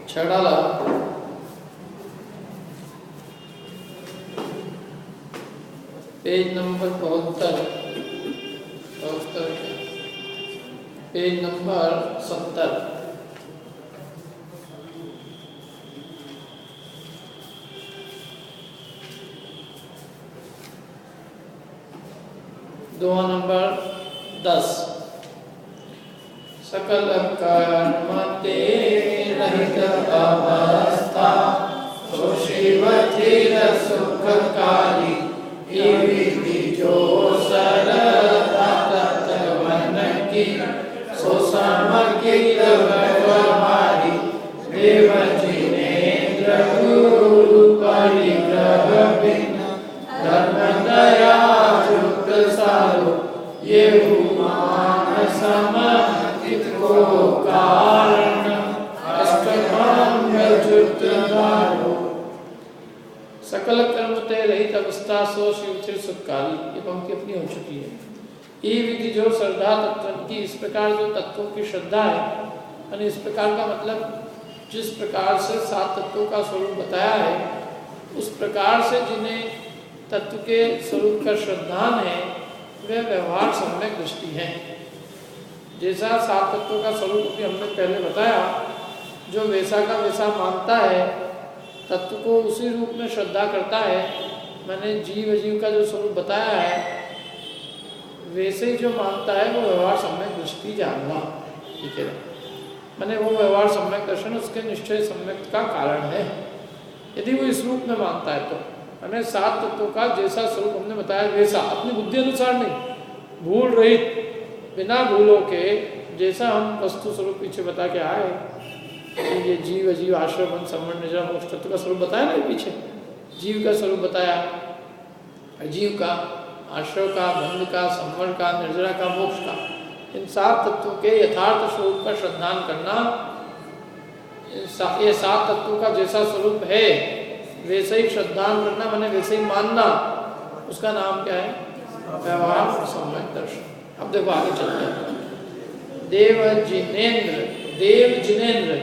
छड़ाला page number 72 page number 70 दुआ number 10 सकल कर्म तेरे रहित अवस्था सो शिव चिर सुखकारी ये विधि जो सरलता तत्वन की सो समकित व्यवहारी देव जिनेन्द्र गुरु परिग्रह बिन धर्म दया युक्त सारो ये मान समकित को कारण अष्टभंग युक्त दारो सकल कर्म ते रहित अवस्था सो शिव चिर सुखकारी। ये पंक्ति अपनी हो चुकी है। ये विधि जो श्रद्धा तत्व की, इस प्रकार जो तत्वों की श्रद्धा है, यानी इस प्रकार का मतलब जिस प्रकार से 7 तत्वों का स्वरूप बताया है उस प्रकार से जिन्हें तत्व के स्वरूप का श्रद्धान है वे व्यवहार सम्यक दृष्टि है। जैसा 7 तत्वों का स्वरूप भी हमने पहले बताया, जो वैसा का वैसा मानता है, तत्व को उसी रूप में श्रद्धा करता है, मैंने जीव अजीव का जो स्वरूप बताया है वैसे ही जो मानता है वो व्यवहार सम्यक दृष्टि जानना, ठीक है। मैंने वो व्यवहार सम्यक दर्शन उसके निश्चय सम्यक का कारण है। यदि वो इस रूप में मानता है तो मैंने 7 तत्वों का जैसा स्वरूप हमने बताया वैसा, अपनी बुद्धि अनुसार नहीं, भूल रहित, बिना भूलों के, जैसा हम वस्तु स्वरूप पीछे बता के आए, ये जीव अजीव आश्रय बंध संवरण निद्रा मोक्ष तत्व का स्वरूप बताया ना पीछे, जीव का स्वरूप बताया, अजीव का, आश्रय का, बंध का, संवरण का, निर्जरा का, मोक्ष का, इन 7 तत्वों के यथार्थ स्वरूप का श्रद्धान करना, ये 7 तत्वों का जैसा स्वरूप है वैसे ही श्रद्धान करना, मैंने वैसे ही मानना, उसका नाम क्या है? व्यवहार सम्यक दर्शन। अब देखो आगे चलते हैं। देव जिनेन्द्र,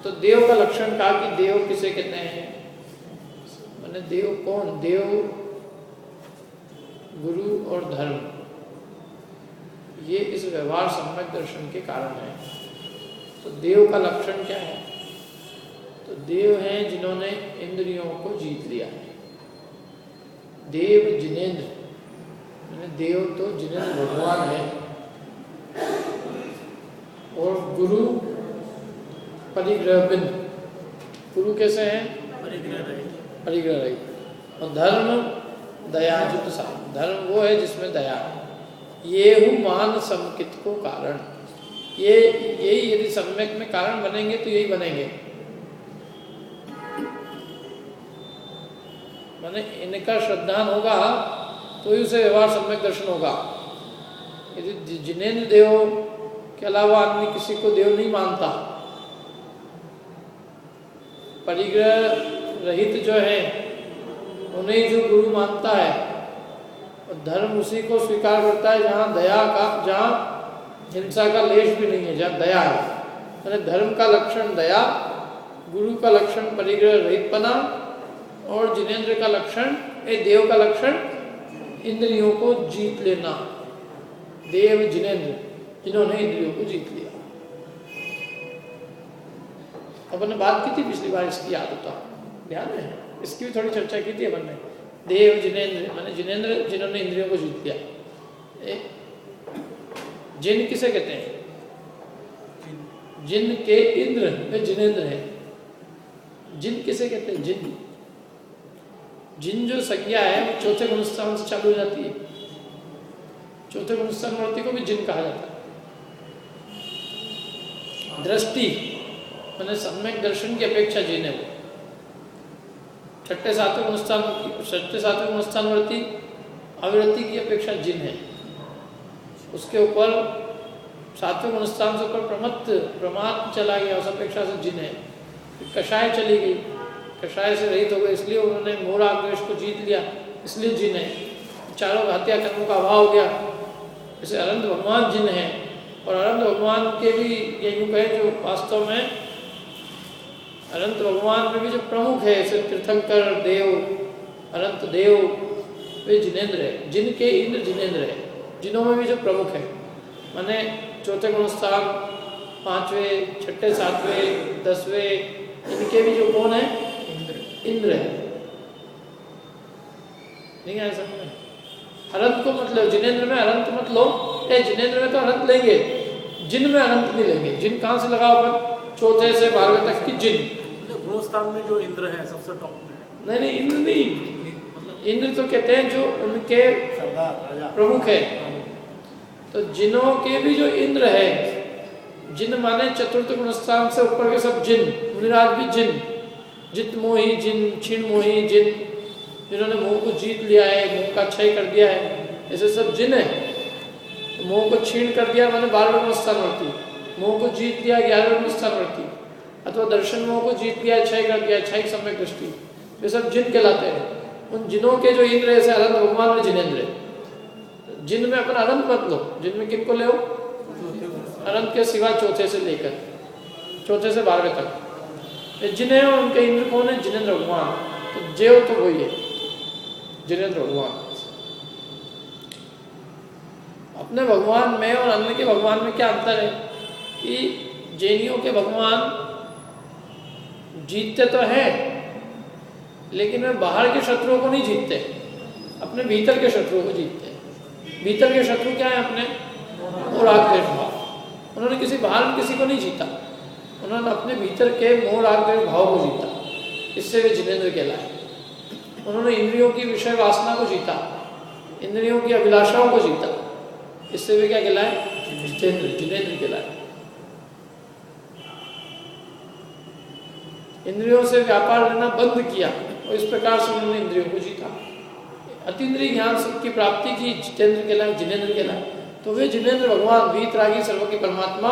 तो देव का लक्षण कहा कि देव किसे कहते हैं? मैंने देव कौन? देव गुरु और धर्म, ये इस व्यवहार सम्यक दर्शन के कारण है। तो देव का लक्षण क्या है? तो देव हैं जिन्होंने इंद्रियों को जीत लिया है। देव जिनेन्द्र, मैंने देव तो जिनेन्द्र भगवान है, और गुरु परिग्रह बिन, गुरु कैसे हैं? परिग्रह रहित। और धर्म दयायुक्त सा, धर्म वो है जिसमें दया है। ये हूँ मान समकित को कारण, यही यदि सम्यक में कारण बनेंगे तो यही बनेंगे। माने इनका श्रद्धान होगा तो ही उसे व्यवहार सम्यक दर्शन होगा। यदि जिनेन्द्र देव के अलावा आदमी किसी को देव नहीं मानता, परिग्रह रहित जो है उन्हें जो गुरु मानता है, और धर्म उसी को स्वीकार करता है जहाँ दया का, जहाँ हिंसा का लेश भी नहीं है, जहाँ दया है। मैंने धर्म का लक्षण दया, गुरु का लक्षण परिग्रह रहितपना, और जिनेन्द्र का लक्षण, देव का लक्षण इंद्रियों को जीत लेना। देव जिनेन्द्र, जिन्होंने इंद्रियों को जीत लिया। अपन ने बात की थी पिछली बार, इसकी याद होता ध्यान है, इसकी भी थोड़ी चर्चा की थी अपन ने। देव जिनेन्द्र माने जिनेन्द्र जिन्होंने इंद्रियों को जीत लिया। जिन किसे कहते हैं? जिन के इंद्र वे जिनेन्द्र है। जिन किसे कहते हैं? जिन, जिन जो संज्ञा है वो चौथे गुणस्थान से चालू हो जाती है। चौथे गुणस्थान मूर्ति को भी जिन कहा जाता है। दृष्टि मैंने सम्यक दर्शन की अपेक्षा जिन है वो। छठे सातवें गुणस्थान वर्ती अविरति की अपेक्षा जिन है। उसके ऊपर 7वें गुणस्थान से ऊपर प्रमाद चला गया, उस अपेक्षा से जिन है। कषाय चली गई, कषाय से रहित हो गए, इसलिए उन्होंने मोर आग्रेश को जीत लिया, इसलिए जिन है। चारों घातिया कर्मों का अभाव हो गया, जैसे अनंत भगवान जिन है, और अनंत भगवान के भी ये यूँ कहें जो वास्तव में अनंत भगवान में भी जो प्रमुख है, जैसे तीर्थंकर देव, अनंत देव, वे जिनेंद्र है, जिनके इंद्र जिनेंद्र है, जिनों में भी जो प्रमुख है, माने चौथे गुणस्थान, पांचवें, छठे, सातवें, 10वें, इनके भी जो कौन है, इंद्र है। नहीं आया समझ में? अनंत को मतलब जिनेंद्र में अनंत मत लो, जिनेंद्र में तो अनंत लेंगे, जिन में अनंत नहीं लेंगे। जिन कहाँ से लगाओ अपन? चौथे से 12वें तक की जिन। गुणस्थान में जो इंद्र है सबसे टॉप में। नहीं इंद्र नहीं, इंद्र तो कहते हैं जो उनके प्रमुख है। तो जिनों के भी जो इंद्र है, जिन माने चतुर्थ गुणस्थान से ऊपर के सब जिन, मुनिराज भी जिन, जित मोही जिन, क्षीण मोही जिन, जिन्होंने मोह को जीत लिया है, मोह का क्षय कर दिया है, ऐसे सब जिन है। तो मोह को क्षीण कर दिया माने 12वें गुणस्थानवर्ती, मोह को जीत लिया 11वें गुणस्थानवर्ती, अथवा दर्शन मोह को जीत लिया, क्षय कर दिया, क्षय सम्यक दृष्टि, वे सब जिन कहलाते हैं। उन जिनों के जो इंद्र ऐसे अनंत भगवान में जिनेंद्र है। जिन में अपन अनंत मत लो, जिन में किनको ले अनंत के सिवा चौथे से लेकर चौथे से 12वें तक जिन्हें उनके इंद्र कौन है? जिनेंद्र भगवान। तो जेव तो वही है, जिनेंद्र भगवान। अपने भगवान में और अन्य के भगवान में क्या अंतर है कि जैनियों के भगवान जीतते तो हैं, लेकिन वे बाहर के शत्रुओं को नहीं जीतते, अपने भीतर के शत्रुओं को जीतते हैं। भीतर के शत्रु क्या है? अपने मोह राग द्वेष भाव। उन्होंने किसी बाहर किसी को नहीं जीता, उन्होंने अपने भीतर के मोह राग द्वेष भाव को जीता, इससे वे जिनेंद्र कहलाए। उन्होंने इंद्रियों की विषय वासना को जीता, इंद्रियों की अभिलाषाओं को जीता, इससे वे क्या कहलाए? जिनेंद्र कहलाए। इंद्रियों से व्यापार लेना बंद किया और इस प्रकार से उन्होंने इंद्रियों को जीता, अतीन्द्रिय ज्ञान सुख की प्राप्ति की, जितेंद्र कहलाए, जिनेंद्र कहलाए। तो वे जिनेंद्र भगवान वीतरागी सर्व के परमात्मा,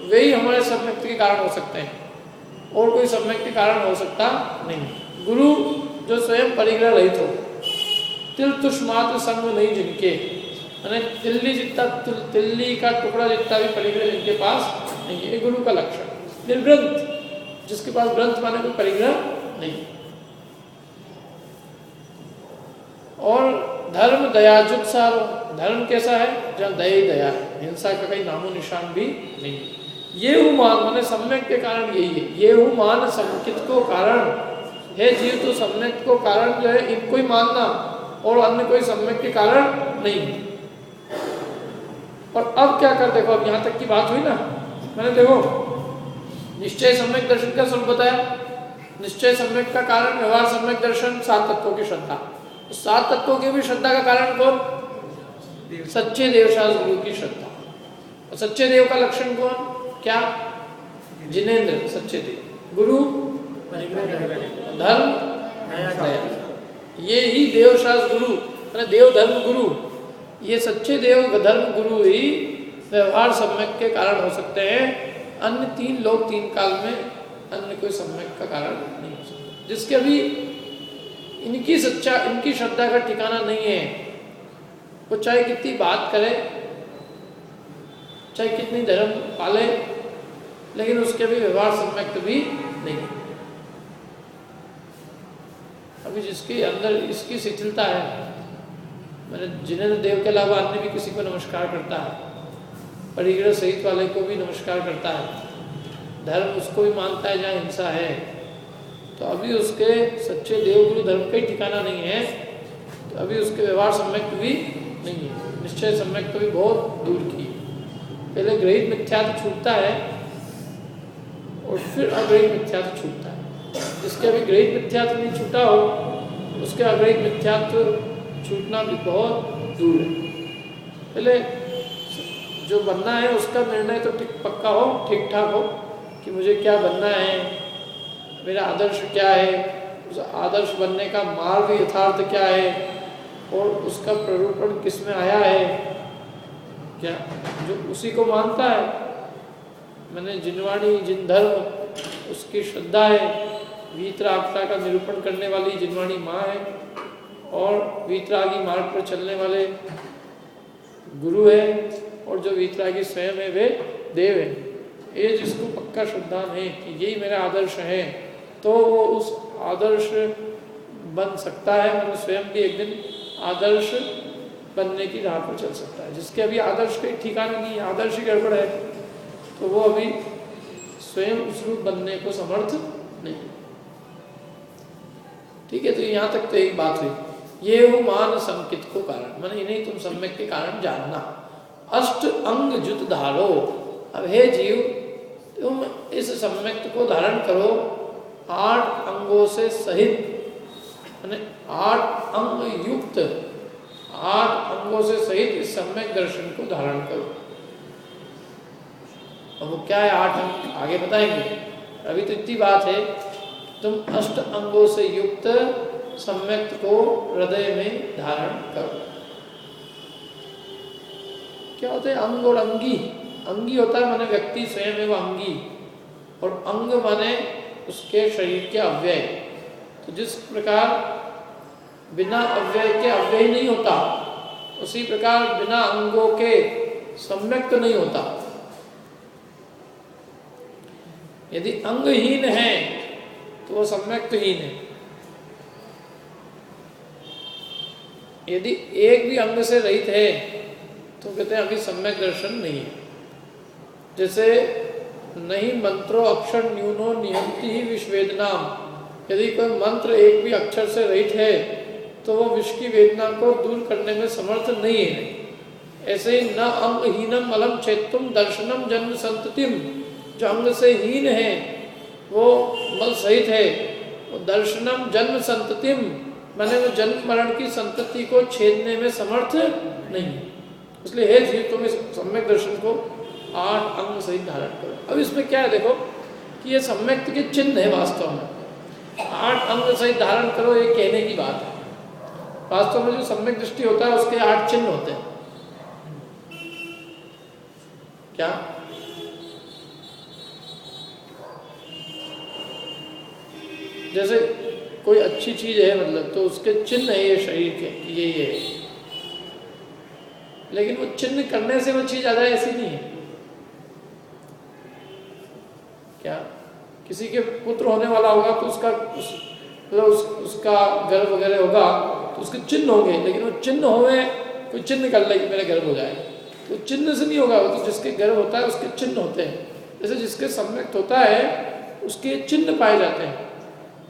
वे ही हमारे सम्यक्ति के कारण हो सकते हैं, और कोई सम्यक्ति के कारण हो सकता नहीं। गुरु जो स्वयं परिग्रह रहित हो, तिल तुष मात्र संग नहीं जिनके, यानी तिल्ली का टुकड़ा जितना भी परिग्रह जिनके पास नहीं है, गुरु का लक्षण। निर्ग्रंथ, जिसके पास ग्रंथ माने कोई परिग्रह नहीं। और धर्म दया जुत्सार, धर्म कैसा है? जहाँ दया ही दया है, हिंसा का कहीं नामो निशान भी नहीं। ये हूँ मान माने सम्यक के कारण यही है। ये हूँ मान सम्यकित को कारण है जीव, तो सम्यक को कारण जो है इनको ही मानना, और अन्य कोई सम्यक के कारण नहीं। और अब क्या कर, देखो अब यहाँ तक की बात हुई ना, मैंने देखो निश्चय सम्यक दर्शन का स्वरूप बताया। निश्चय सम्यक का कारण व्यवहार सम्यक दर्शन, 7 तत्वों की श्रद्धा। 7 तत्वों की भी श्रद्धा का कारण कौन? सच्चे देवशास्त्र गुरु की श्रद्धा। और सच्चे देव का लक्षण कौन? क्या? जिनेंद्र, सच्चे देव। गुरु धर्म दया, ये ही देवशास्त्र गुरु, देव धर्म गुरु, ये सच्चे देव धर्म गुरु ही व्यवहार सम्यक के कारण हो सकते हैं। अन्य 3 लोग 3 काल में अन्य कोई सम्यक का कारण नहीं हो सकता। जिसके अभी इनकी श्रद्धा का ठिकाना नहीं है, वो चाहे कितनी बात करे, चाहे कितनी धर्म पाले, लेकिन उसके भी व्यवहार सम्यक भी नहीं। अभी जिसके अंदर इसकी शिथिलता है, मैंने जिनेंद्र देव के अलावा अन्य भी किसी को नमस्कार करता है, परिग्रह सहित वाले को भी नमस्कार करता है, धर्म उसको भी मानता है जहाँ हिंसा है, तो अभी उसके सच्चे देवगुरु धर्म का ही ठिकाना नहीं है, तो अभी उसके व्यवहार सम्यक भी नहीं है, निश्चय सम्यक तो भी बहुत दूर की। पहले ग्रहित मिथ्यात्व छूटता है और फिर अग्रहित मिथ्यात्व छूटता है। जिसके अभी ग्रहित मिथ्यात्व नहीं छूटा हो, उसके अग्रहित मिथ्यात्व छूटना भी बहुत दूर है। पहले जो बनना है उसका निर्णय तो पक्का हो, ठीक ठाक हो कि मुझे क्या बनना है, मेरा आदर्श क्या है, उस आदर्श बनने का मार्ग यथार्थ क्या है, और उसका प्ररूपण किस में आया है, क्या जो उसी को मानता है। मैंने जिनवाणी जिन धर्म उसकी श्रद्धा है, वीतरागता का निरूपण करने वाली जिनवाणी माँ है, और वीतरागी मार्ग पर चलने वाले गुरु है, और जो वीतरागी स्वयं है वे देव है। ये जिसको पक्का श्रद्धा है कि यही मेरा आदर्श है, तो वो उस आदर्श बन सकता है, मतलब स्वयं भी एक दिन आदर्श बनने की राह पर चल सकता है। जिसके अभी आदर्श का ठिकाना नहीं है, आदर्श ही गड़बड़ है, तो वो अभी स्वयं उस रूप बनने को समर्थ नहीं। ठीक है, तो यहाँ तक तो एक बात हुई। ये वो मान संकित को कारण, माने इन्हें तुम सम्यक के कारण जानना। अष्ट अंग जुत धारो, अब हे जीव तुम इस सम्यक को धारण करो 8 अंगों से सहित, माने 8 अंग युक्त, 8 अंगों से सहित इस सम्यक दर्शन को धारण करो। अब वो क्या है 8 अंग, आगे बताएंगे। अभी तो इतनी बात है, तुम अष्ट अंगों से युक्त सम्यक को हृदय में धारण करो। क्या होता है अंग और अंगी? अंगी होता है माने व्यक्ति स्वयं है वो अंगी, और अंग माने उसके शरीर के अव्यय। तो जिस प्रकार बिना अव्यय के अव्यय नहीं होता, उसी प्रकार बिना अंगों के सम्यक तो नहीं होता। यदि अंगहीन है तो वो सम्यक तो हीन है। यदि एक भी अंग से रहित है तो कहते हैं अभी सम्यक दर्शन नहीं है। जैसे नहीं मंत्रो अक्षर न्यूनो निहंति ही विश्वेदनाम, यदि कोई मंत्र एक भी अक्षर से रहित है तो वो विश्व की वेदना को दूर करने में समर्थ नहीं है। ऐसे ही न अंगहीनम अलम चेतुम दर्शनम जन्म संततिम, जो अंग से हीन है वो मल सहित है, वो दर्शनम जन्म संततिम माने वो जन्म मरण की संतति को छेदने में समर्थ नहीं। इसलिए हे जीव तुम इस सम्यक दर्शन को 8 अंग सहित धारण करो। अब इसमें क्या है देखो कि ये सम्यक के चिन्ह है वास्तव में। 8 अंग सहित धारण करो ये कहने की बात है। वास्तव में जो सम्यक दृष्टि होता है उसके 8 चिन्ह होते हैं। क्या? जैसे कोई अच्छी चीज है मतलब तो उसके चिन्ह है ये शरीर के, ये है, लेकिन वो चिन्ह करने से वो चीज आ जाए ऐसी नहीं है। क्या? किसी के पुत्र होने वाला होगा तो उसका गर्भ वगैरह होगा तो उसके चिन्ह होंगे, लेकिन वो चिन्ह होवे कोई चिन्ह कर ले कि मेरा गर्भ हो जाए, तो चिन्ह से नहीं होगा। वो तो जिसके गर्भ होता है उसके चिन्ह होते हैं। जैसे जिसके सम्यक्त होता है उसके चिन्ह पाए जाते हैं।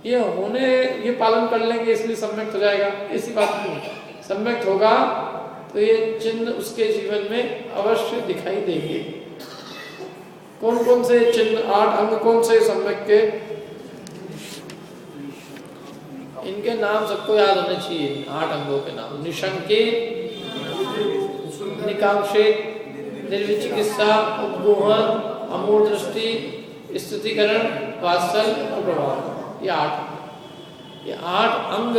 ये पालन कर लेंगे इसलिए सम्यक्त हो जाएगा, ऐसी बात नहीं। सम्यक्त होगा तो ये चिन्ह उसके जीवन में अवश्य दिखाई देंगे। कौन कौन से चिन्ह? 8 अंग कौन से सम्यक्त के? इनके नाम सबको याद होने चाहिए। 8 अंगों के नाम: निशंके, निकांक्षित, निर्विचिकित्सा, उपगोहन, अमूढ़ दृष्टि, स्तुतिकरण, वात्सल्य और प्रभाव। ये 8 अंग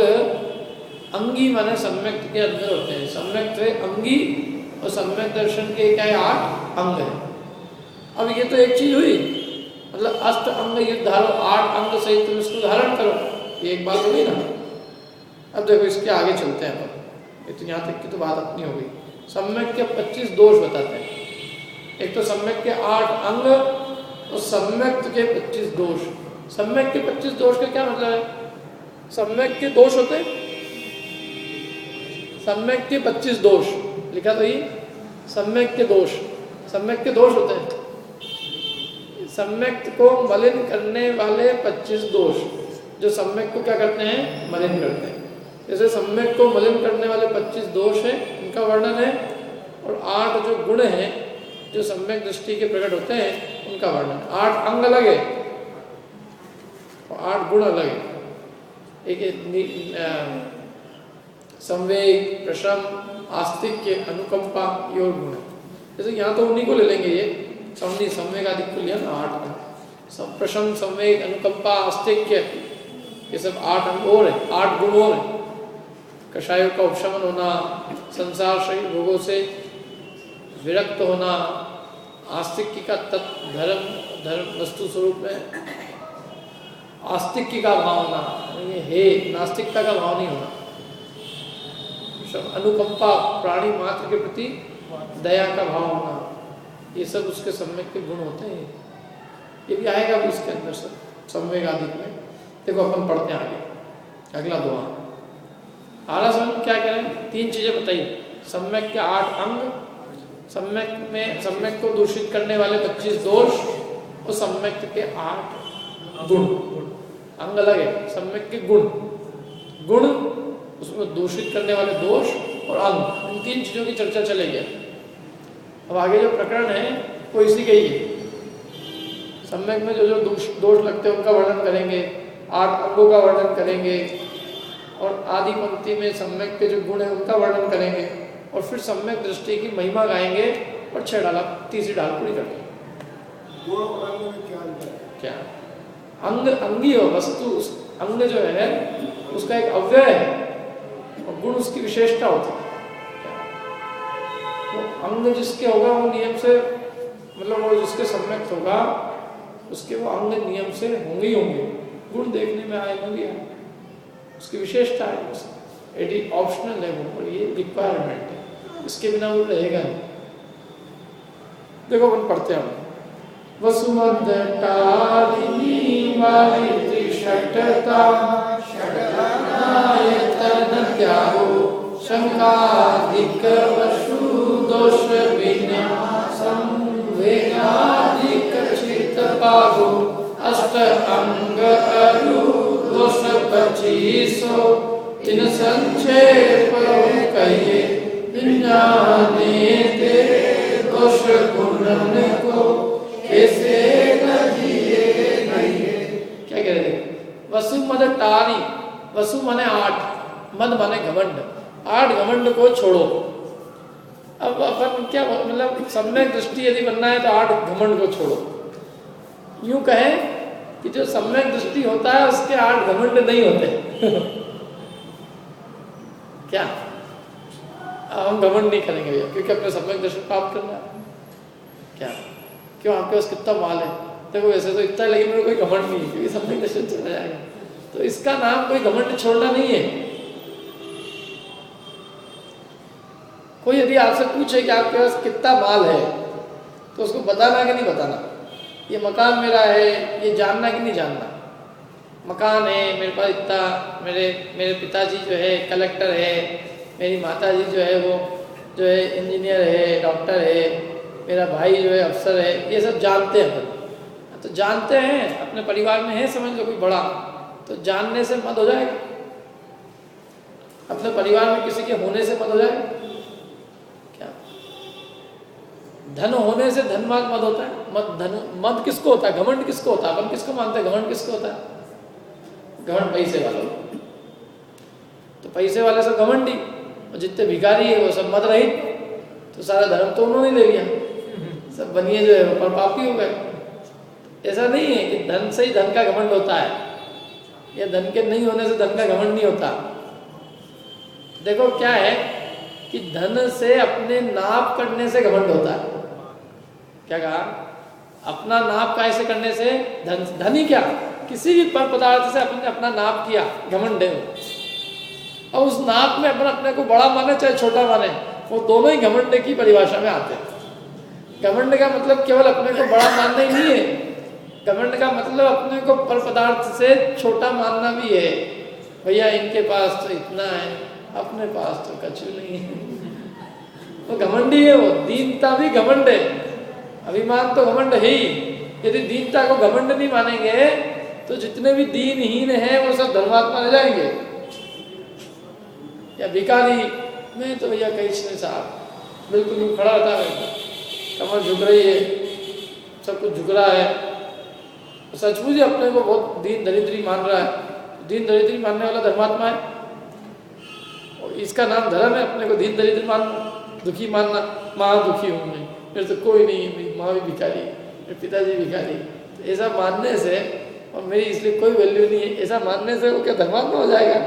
अंगी माने सम्यक्त के अंदर होते हैं। सम्यक्त है अंगी और सम्यक दर्शन के क्या है? 8 अंग है। अब ये तो एक चीज हुई, मतलब अष्ट अंग युक्त धारो, 8 अंग सहित तुम इसको धारण करो, ये एक बात हुई ना। अब देखो इसके आगे चलते हैं अपन। ये तो यहाँ तक की तो बात अपनी हो गई। सम्यक के 25 दोष बताते हैं। एक तो सम्यक के 8 अंग और सम्यक्त के 25 दोष। सम्यक के 25 दोष का क्या मतलब है? सम्यक के दोष होते हैं, सम्यक के 25 दोष लिखा तो ये सम्यक के दोष। सम्यक के दोष होते हैं, सम्यक को मलिन करने वाले 25 दोष, जो सम्यक को क्या करते हैं? मलिन करते हैं। जैसे सम्यक को मलिन करने वाले 25 दोष हैं, उनका वर्णन है, और 8 जो गुण हैं जो सम्यक दृष्टि के प्रकट होते हैं उनका वर्णन। 8 अंग अलग है और 8 गुण अलग है। एक संवेग, प्रशम, आस्तिक्य, अनुकंपा, ये और गुण है। जैसे यहाँ तो उन्हीं को ले लेंगे, ये संवेग आदि को लिया ना 8 अंग। प्रशम, संवेग, अनुकंपा, आस्तिक्य, ये सब 8 अंग और है, 8 गुण और है। कषायों का उपशमन होना, संसार शरीर भोगों से विरक्त होना, आस्तिक्य का तत्व धर्म वस्तु स्वरूप में आस्तिक्य का भाव होना, ये है नास्तिकता का भाव नहीं होना। अनुकंपा, प्राणी मात्र के प्रति दया का भाव होना, ये सब उसके सम्यक के गुण होते हैं। ये भी आएगा भी इसके अंदर सब सम्यक आदि में। देखो अपन पढ़ते हैं आगे अगला दोहा। आला समझ क्या कह रहे हैं? 3 चीजें बताइए। सम्यक के 8 अंग, सम्यक में सम्यक को दूषित करने वाले 25 दोष और सम्यक के 8 गुण। अंग अलग है, सम्यक के गुण उसमें दूषित करने वाले दोष और अंग, इन 3 चीजों की चर्चा चलेगी। अब आगे जो प्रकरण है वो इसी के ही है। सम्यक में जो जो दोष लगते हैं उनका वर्णन करेंगे, 8 अंगों का वर्णन करेंगे और आदि पंक्ति में सम्यक के जो गुण है उनका वर्णन करेंगे और फिर सम्यक दृष्टि की महिमा गाएंगे और 6 डाला तीसरी डाल पूरी करेंगे। गुण और अंग में क्या अंतर है? क्या अंग अंगी हो वस्तु, उस अंग जो है उसका एक अव्यय है और गुण उसकी विशेषता होती है। वो अंग जिसके होगा वो नियम से, मतलब वो जिसके सम्यक होगा उसके वो अंग नियम से होंगे ही होंगे। गुण देखने में आएगा भी है, उसकी विशेषता है, एडी ऑप्शनल है वो और ये रिक्वायरमेंट है, इसके बिना वो रहेगा नहीं। देखो अपन पढ़ते हैं। वसुमद तारिणी वाली त्रिषटता षटनायतन त्यागो शंकाधिक वशु दोष विन्यासं वेगाधिक चित्त पागो अष्ट अंग अरु दोष 25 इन संक्षेप कहिए विज्ञाने ते दोष गुणन को कैसे कहिए नहीं। क्या कह रहे थे? वसु मद टारी, वसु माने 8, मद माने घमंड, 8 घमंड को छोड़ो। अब अपन क्या मतलब सम्यक दृष्टि यदि बनना है तो 8 घमंड को छोड़ो। यूं कहें कि जो सम्यक दृष्टि होता है उसके 8 घमंड नहीं होते। क्या हम घमंड नहीं करेंगे भैया, क्योंकि अपने सम्यक दृष्टि प्राप्त करना है। क्या क्यों आपके पास कितना माल है? देखो वैसे तो इतना, लेकिन मेरे कोई घमंड नहीं है क्योंकि सम्यक दृष्टि चला जाएगा। तो इसका नाम कोई घमंड छोड़ना नहीं है। कोई यदि आपसे पूछे कि आपके पास कितना माल है तो उसको बताना कि नहीं बताना? ये मकान मेरा है, ये जानना कि नहीं जानना? मकान है मेरे पास इतना, मेरे पिताजी जो है कलेक्टर है, मेरी माताजी जो है वो जो है इंजीनियर है, डॉक्टर है, मेरा भाई जो है अफसर है, ये सब जानते हैं अपन। तो जानते हैं, अपने परिवार में है समझ लो कोई बड़ा, तो जानने से मत हो जाएगा। अपने परिवार में किसी के होने से मत हो जाएगा। क्या धन होने से धनवान मत होता है? मत किसको होता है? घमंड किसको होता है? अपन किसको मानते हैं? घमंड किसको होता है? घमंड पैसे वालों। तो पैसे वाले सब घमंडी और जितने भिखारी है वो सब मत रहित। तो सारा धर्म तो उन्होंने ले लिया, सब बनिए जो है वो पर पापी हो गए। ऐसा नहीं है कि धन से ही धन का घमंड होता है, या धन के नहीं होने से धन का घमंड नहीं होता। देखो क्या है कि धन से अपने नाप करने से घमंड होता है। क्या कहा? अपना नाप कैसे करने से? धन ही क्या, किसी भी पर पदार्थ से अपने अपना नाप किया, घमंड है। और उस नाप में अपन अपने को बड़ा माने चाहे छोटा माने, वो दोनों ही घमंड की परिभाषा में आते हैं। घमंड का मतलब केवल अपने को बड़ा मानना ही नहीं है, घमंड का मतलब अपने को पर पदार्थ से छोटा मानना भी है। भैया इनके पास तो इतना है, अपने पास तो कुछ नहीं है। वो घमंडी है, वो दीनता भी घमंड है, अभिमान तो घमंड है ही। यदि दीनता को घमंड नहीं मानेंगे तो जितने भी दीनहीन हैं वो सब धर्मात्मा रह जाएंगे। या भिखारी, मैं तो भैया कहीं नहीं साहब, बिल्कुल यूँ खड़ा था, कमर झुक रही है, सब कुछ झुक रहा है, सचमुच ही अपने को बहुत दीन दरिद्री मान रहा है। दीन दरिद्री मानने वाला धर्मात्मा है, और इसका नाम धर्म है अपने को दीन दरिद्री मानना, दुखी मानना। माँ दुखी हूँ मैं, मेरे तो कोई नहीं है, मेरी माँ भी भिखारी, मेरे पिताजी भिखारी। तो ऐसा मानने से, और मेरी इसलिए कोई वैल्यू नहीं है, ऐसा मानने से वो क्या धर्मात्मा हो जाएगा?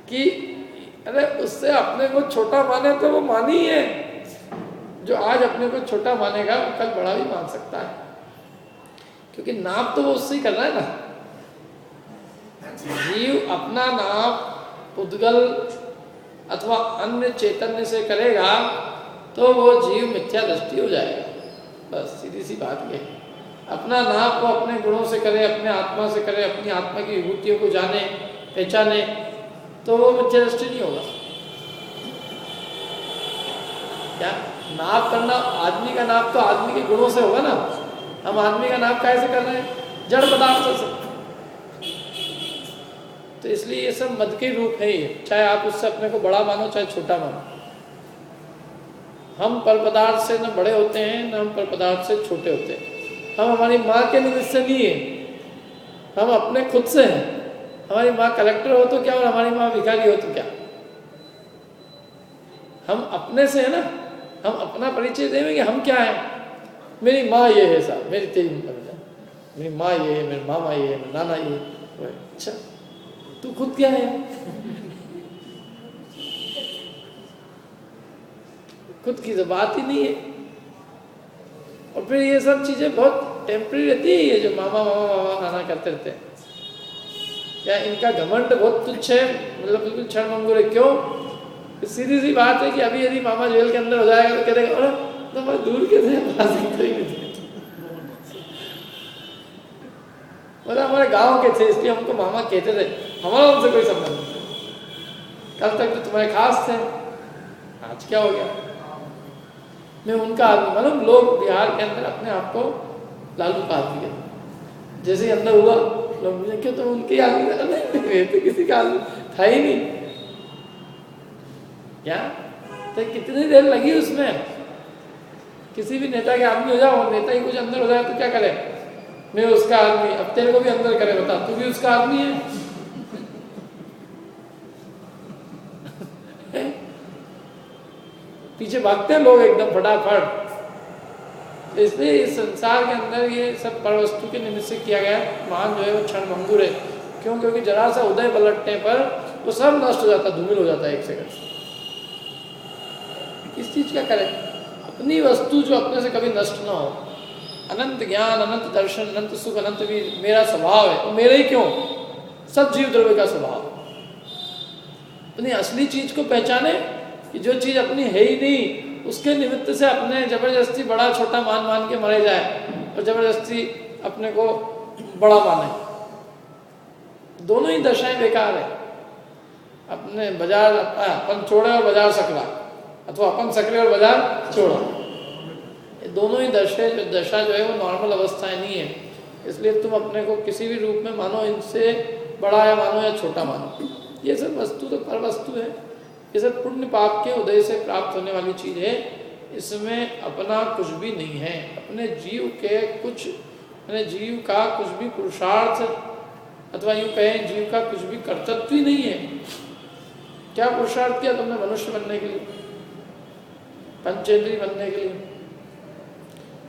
कि अरे उससे अपने को छोटा माने तो वो मान ही है। जो आज अपने को छोटा मानेगा वो कल बड़ा भी मान सकता है, क्योंकि नाप तो वो उससे ही कर रहा है ना। जीव अपना नाप उद्गल अथवा अन्य चैतन्य से करेगा तो वो जीव मिथ्या दृष्टि हो जाएगा। बस सीधी सी बात ये है। अपना नाप वो अपने गुणों से करे, अपने आत्मा से करे, अपनी आत्मा की विभूतियों को जाने पहचाने, तो वो मिथ्या दृष्टि नहीं होगा। क्या नाप करना, आदमी का नाप तो आदमी के गुणों से होगा ना। हम आदमी का नाप कैसे कर रहे हैं? जड़ पदार्थ से। तो इसलिए ये सब मद के रूप है ये, चाहे आप उससे अपने को बड़ा मानो चाहे छोटा मानो। हम पर पदार्थ से न बड़े होते हैं, न हम पर पदार्थ से छोटे होते हैं। हम हमारी माँ के निमित्त से नहीं है, हम अपने खुद से हैं। हमारी माँ कलेक्टर हो तो क्या और हमारी माँ भिखारी हो तो क्या? हम अपने से है ना। हम अपना परिचय देंगे हम क्या है। मेरी माँ ये है साहब, मेरी तेरी मेरी माँ ये है, मेरे मामा ये है, मेरे नाना ये है। अच्छा तू खुद क्या है? खुद की तो बात ही नहीं है। और फिर ये सब चीजें बहुत टेम्परेरी रहती है। ये जो मामा मामा मामा नाना करते रहते हैं, क्या इनका घमंड बहुत तुच्छ है, मतलब बिल्कुल क्षणभंगुर है। क्यों? सीधी सी बात है कि अभी यदि मामा जेल के अंदर हो जाएगा तो कह देगा अरे तो मैं दूर के थे, मतलब हमारे गांव के थे इसलिए हमको मामा कहते थे, हमारा उनसे कोई संबंध नहीं। कल तक तो तुम्हारे खास थे, आज क्या हो गया? मैं उनका आदमी, मतलब लोग बिहार के अंदर अपने आप को लालू का आदमी है। जैसे ही अंदर हुआ लोग मुझे क्यों तुम उनके आदमी? नहीं तो किसी का आदमी था ही नहीं। क्या तो कितनी देर लगी उसमें? किसी भी नेता के आदमी हो जाओ, नेता ही कुछ अंदर हो जाए तो क्या करे? मैं उसका आदमी, अब तेरे को भी अंदर करे, बता तू भी उसका आदमी है। पीछे भागते हैं लोग एकदम फटाफट। इसलिए इस संसार के अंदर ये सब पर वस्तु के निमित्त से किया गया। मान जो है वो क्षणभंगुर है। क्यों? क्योंकि जरा सा उदय पलटने पर वो सब नष्ट हो जाता, धूमिल हो जाता है एक सेकंड। किस चीज का करें? अपनी वस्तु जो अपने से कभी नष्ट ना हो। अनंत ज्ञान, अनंत दर्शन, अनंत सुख, अनंत भी मेरा स्वभाव है। वो मेरा ही क्यों? सब जीव द्रव्य का स्वभाव। अपनी असली चीज को पहचाने कि जो चीज अपनी है ही नहीं, उसके निमित्त से अपने जबरदस्ती बड़ा छोटा मान मान के मरे जाए और जबरदस्ती अपने को बड़ा माने। दोनों ही दशाएं बेकार है। अपने बाजार अपन छोड़े और बाजार सकरा, अथवा अपन सकरे और बाजार छोड़ा, ये दोनों ही दशा जो है वो नॉर्मल अवस्थाएं नहीं है। इसलिए तुम अपने को किसी भी रूप में मानो, इनसे बड़ा है मानो या छोटा मानो। ये सब वस्तु तो पर वस्तु है। ये सब पुण्य पाप के उदय से प्राप्त होने वाली चीज है। इसमें अपना कुछ भी नहीं है। अपने जीव के कुछ, अपने जीव का कुछ भी पुरुषार्थ, अथवा यूँ कहें जीव का कुछ भी कर्तव्य ही नहीं है। क्या पुरुषार्थ किया तुमने? मनुष्य बनने के लिए, पंचेंद्रीय बनने के लिए,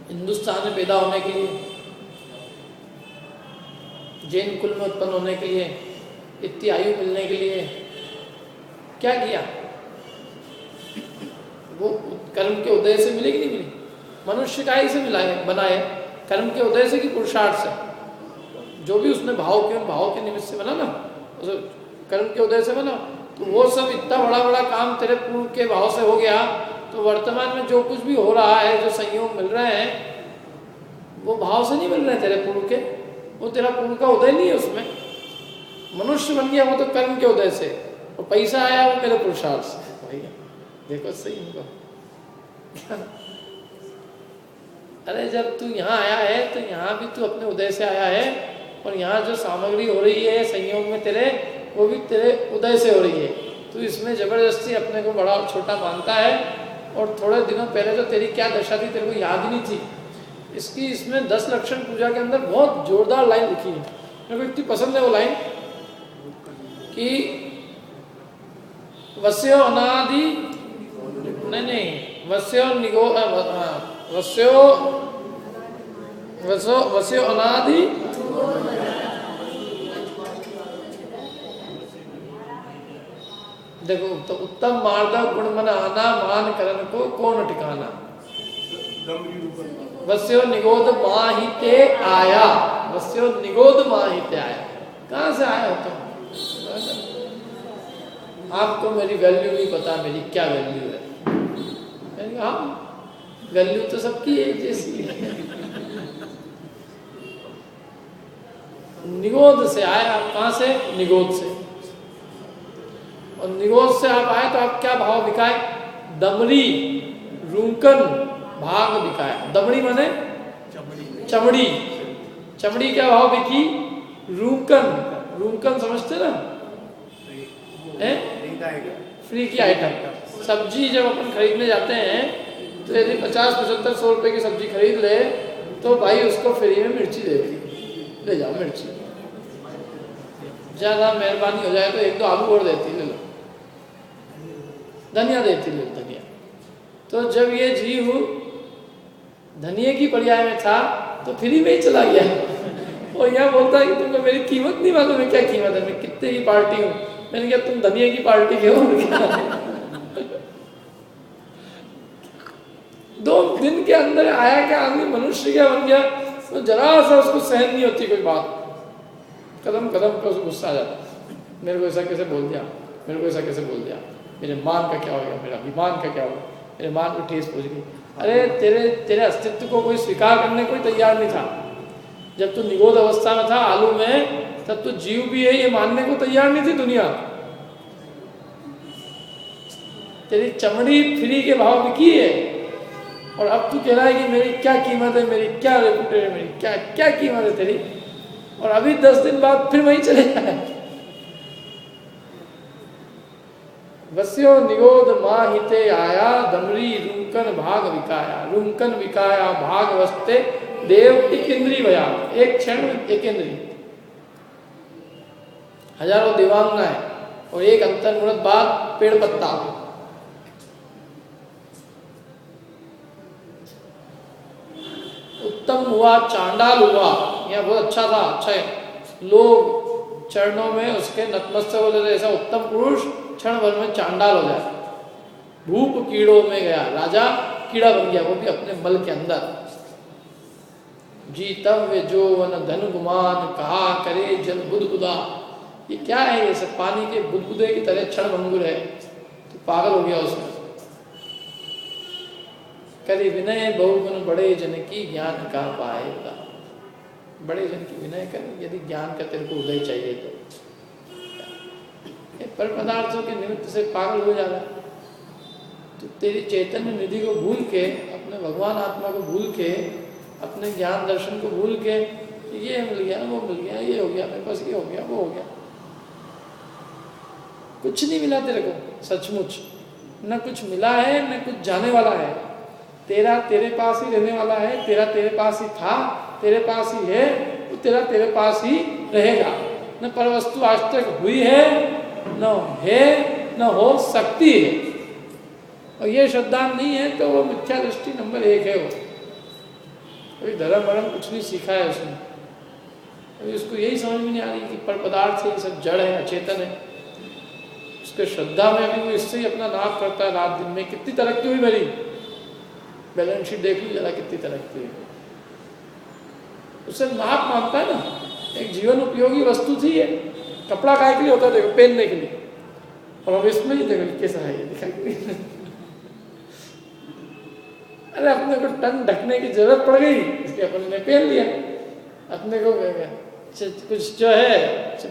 हिंदुस्तान में पैदा होने के लिए, जैन कुल में उत्पन्न होने के लिए, इतनी आयु मिलने के लिए क्या किया? वो कर्म के उदय से मिली कि नहीं मिली? मनुष्य का ही से मिला है, बना है कर्म के उदय से कि पुरुषार्थ से? जो भी उसने भाव के निमित्त से बना ना, कर्म के उदय से बना। तो वो सब इतना बड़ा बड़ा काम तेरे पूर्व के भाव से हो गया। तो वर्तमान में जो कुछ भी हो रहा है, जो संयोग मिल रहे हैं, वो भाव से नहीं मिल रहे तेरे पूर्व के। वो तेरा पूर्व का उदय नहीं है उसमें। मनुष्य बन गया वो तो कर्म के उदय से, और पैसा आया वो मेरे पुरुषार्थ से। भैया देखो सही इनको। अरे जब तू यहाँ आया है तो यहाँ भी तू अपने उदय से आया है, और यहाँ जो सामग्री हो रही है संयोग में तेरे, वो भी तेरे उदय से हो रही है। तू इसमें जबरदस्ती अपने को बड़ा और छोटा मानता है। और थोड़े दिनों पहले तो तेरी क्या दशा थी तेरे को याद ही नहीं थी। इसकी इसमें 10 लक्षण पूजा के अंदर बहुत जोरदार लाइन लिखी है, मेरे को इतनी पसंद है वो लाइन कि वस्यो अनादि नहीं वस्यो निगो वस्यो अनादि देखो तो उत्तम मार्दव गुण मन आना, मान करन को कौन ठिकाना। वस्यो निगोद माहिते आया, वस्यो निगोद माहिते आया। कहाँ से आया हो तुम? आपको मेरी वैल्यू नहीं पता, मेरी क्या वैल्यू है। मैंने कहा हाँ, वैल्यू तो सबकी एक जैसी है। निगोद से आए आप, कहाँ से? निगोद से। और निगोद से आप आए तो आप क्या भाव बिकाए? दमड़ी रूंकन भाग बिकाया। दमड़ी माने चमड़ी, चमड़ी क्या भाव बिकी? रूंकन, रूंकन समझते ना? फ्री की आइटम। सब्जी जब अपन खरीदने जाते हैं तो यदि 50-75-100 रुपए की सब्जी खरीद ले तो भाई उसको फ्री में मिर्ची देती, ले जाओ मिर्ची। ज़्यादा मेहरबानी हो जाए तो 1-2 आलू और देती, ले लो। धनिया देती, ले लो धनिया। तो जब ये जीव धनिया की पर्याय में था तो फ्री में ही चला गया। और यहाँ बोलता है कि तुमको मेरी कीमत नहीं मालूम है। क्या कीमत है? मैं कितने की पार्टी हूँ। मैंने कहा तुम धनिया की पार्टी के हो क्या? 2 दिन के अंदर आया क्या आदमी मनुष्य क्या बन गया। तो जरा सा उसको सहन नहीं होती कोई बात, कदम कदम पर उसको गुस्सा आ जाता। मेरे को ऐसा कैसे बोल दिया, मेरे को ऐसा कैसे बोल दिया, मेरे मान का क्या हो गया, मेरा अभिमान का क्या हो गया, मेरे मान को ठेस पहुँच गई। अरे तेरे अस्तित्व को कोई स्वीकार करने को तैयार नहीं था। जब तू निगोद अवस्था में था आलू में, तब तो जीव भी है ये मानने को तैयार नहीं थी दुनिया। तेरी चमड़ी फ्री के भाव बिकी है और अब तू कह रहा है कि मेरी क्या कीमत है, मेरी क्या रेपुटेशन है, मेरी क्या क्या कीमत है तेरी। और अभी 10 दिन बाद फिर वहीं चले जाए। वस्यो निगोद माहिते आया, दमरी रूंकन भाग विकाया। रूंकन विकाया भाग वस्ते देव एक इंद्री भया। एक क्षण में एक इंद्री, हजारों देवांगना है और एक अंतर्मुहूर्त बाद पेड़ पत्ता। उत्तम हुआ चांडाल हुआ, यह बहुत अच्छा था। अच्छा है लोग चरणों में उसके नतमस्तक हो जाते, ऐसा उत्तम पुरुष क्षण भर में चांडाल हो जाए। भूप कीड़ों में गया, राजा कीड़ा बन गया, वो भी अपने मल के अंदर। जीतव्य जो वन धन गुमान, कहा करे जल बुदबुदा। ये क्या है? ये सब पानी के बुदबुदे की तरह क्षण भंगुर है। तो पागल हो गया उसमें। करी विनय बहुगुण बड़े जन की, ज्ञान का पाएगा। बड़े जन की विनय कर, यदि ज्ञान का तेरे को उदय चाहिए तो। पर पदार्थों के निमित्त से पागल हो जाना, तो तेरी चैतन्य निधि को भूल के, अपने भगवान आत्मा को भूल के, अपने ज्ञान दर्शन को भूल के, ये मिल गया, वो मिल गया, ये हो गया, मेरे पास ये हो गया, वो हो गया। कुछ नहीं मिला तेरे को सचमुच, न कुछ मिला है न कुछ जाने वाला है। तेरा तेरे पास ही रहने वाला है, तेरा तेरे पास ही था, तेरे पास ही है, तो तेरा तेरे पास ही रहेगा। न परवस्तु आज तक हुई है, न है, न हो सकती है। और ये श्रद्धा नहीं है तो वो मिथ्या दृष्टि नंबर 1 है। वो अभी धर्म वरम कुछ नहीं सीखा है उसने। अभी उसको यही समझ में नहीं आ रही कि पर पदार्थ से ये सब जड़ है, अचेतन है। उसके श्रद्धा में अभी वो इससे ही अपना नाप करता है रात दिन में। कितनी तरक्की हुई मेरी, बैलेंस शीट देख ली जरा कितनी तरक्की हुई। उससे नाप मानता है ना। एक जीवन उपयोगी वस्तु थी ये। कपड़ा काय के लिए होता है? देखो पहनने के लिए। और अब इसमें ही देखो कैसा है ये, दिखाई। अरे अपने को टन ढकने की जरूरत पड़ गई, इसलिए अपन ने पहन लिया। अपने को कुछ जो है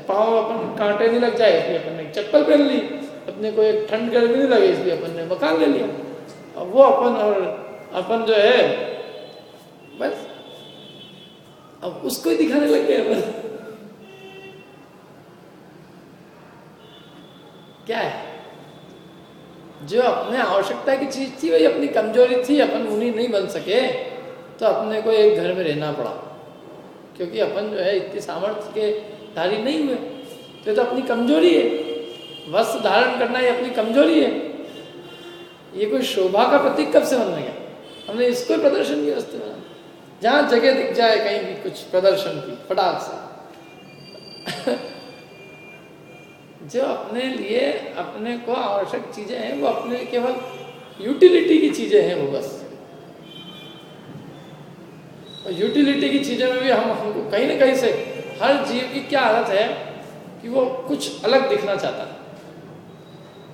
पाँव अपन कांटे नहीं लग जाए इसलिए अपन ने चप्पल पहन ली। अपने को एक ठंड गर्मी नहीं लगे इसलिए अपन ने मकान ले लिया। अब वो अपन जो है बस अब उसको ही दिखाने लग गए अपन। क्या है? जो अपने आवश्यकता की चीज थी वही अपनी कमजोरी थी। अपन मुनि नहीं बन सके तो अपने को एक घर में रहना पड़ा, क्योंकि अपन जो है इतनी सामर्थ्य के धारी नहीं हुए। तो अपनी कमजोरी है। वस्त्र धारण करना ये अपनी कमजोरी है। ये कोई शोभा का प्रतीक कब से बनने गया? हमने इसको प्रदर्शन की वस्तु बना। जहाँ जगह दिख जाए कहीं भी कुछ प्रदर्शन की फटाक से। जो अपने लिए अपने को आवश्यक चीजें हैं वो अपने लिए केवल यूटिलिटी की चीजें हैं वो बस। और यूटिलिटी की चीज़ों में भी हमको कहीं ना कहीं से हर जीव की क्या आदत है कि वो कुछ अलग दिखना चाहता है।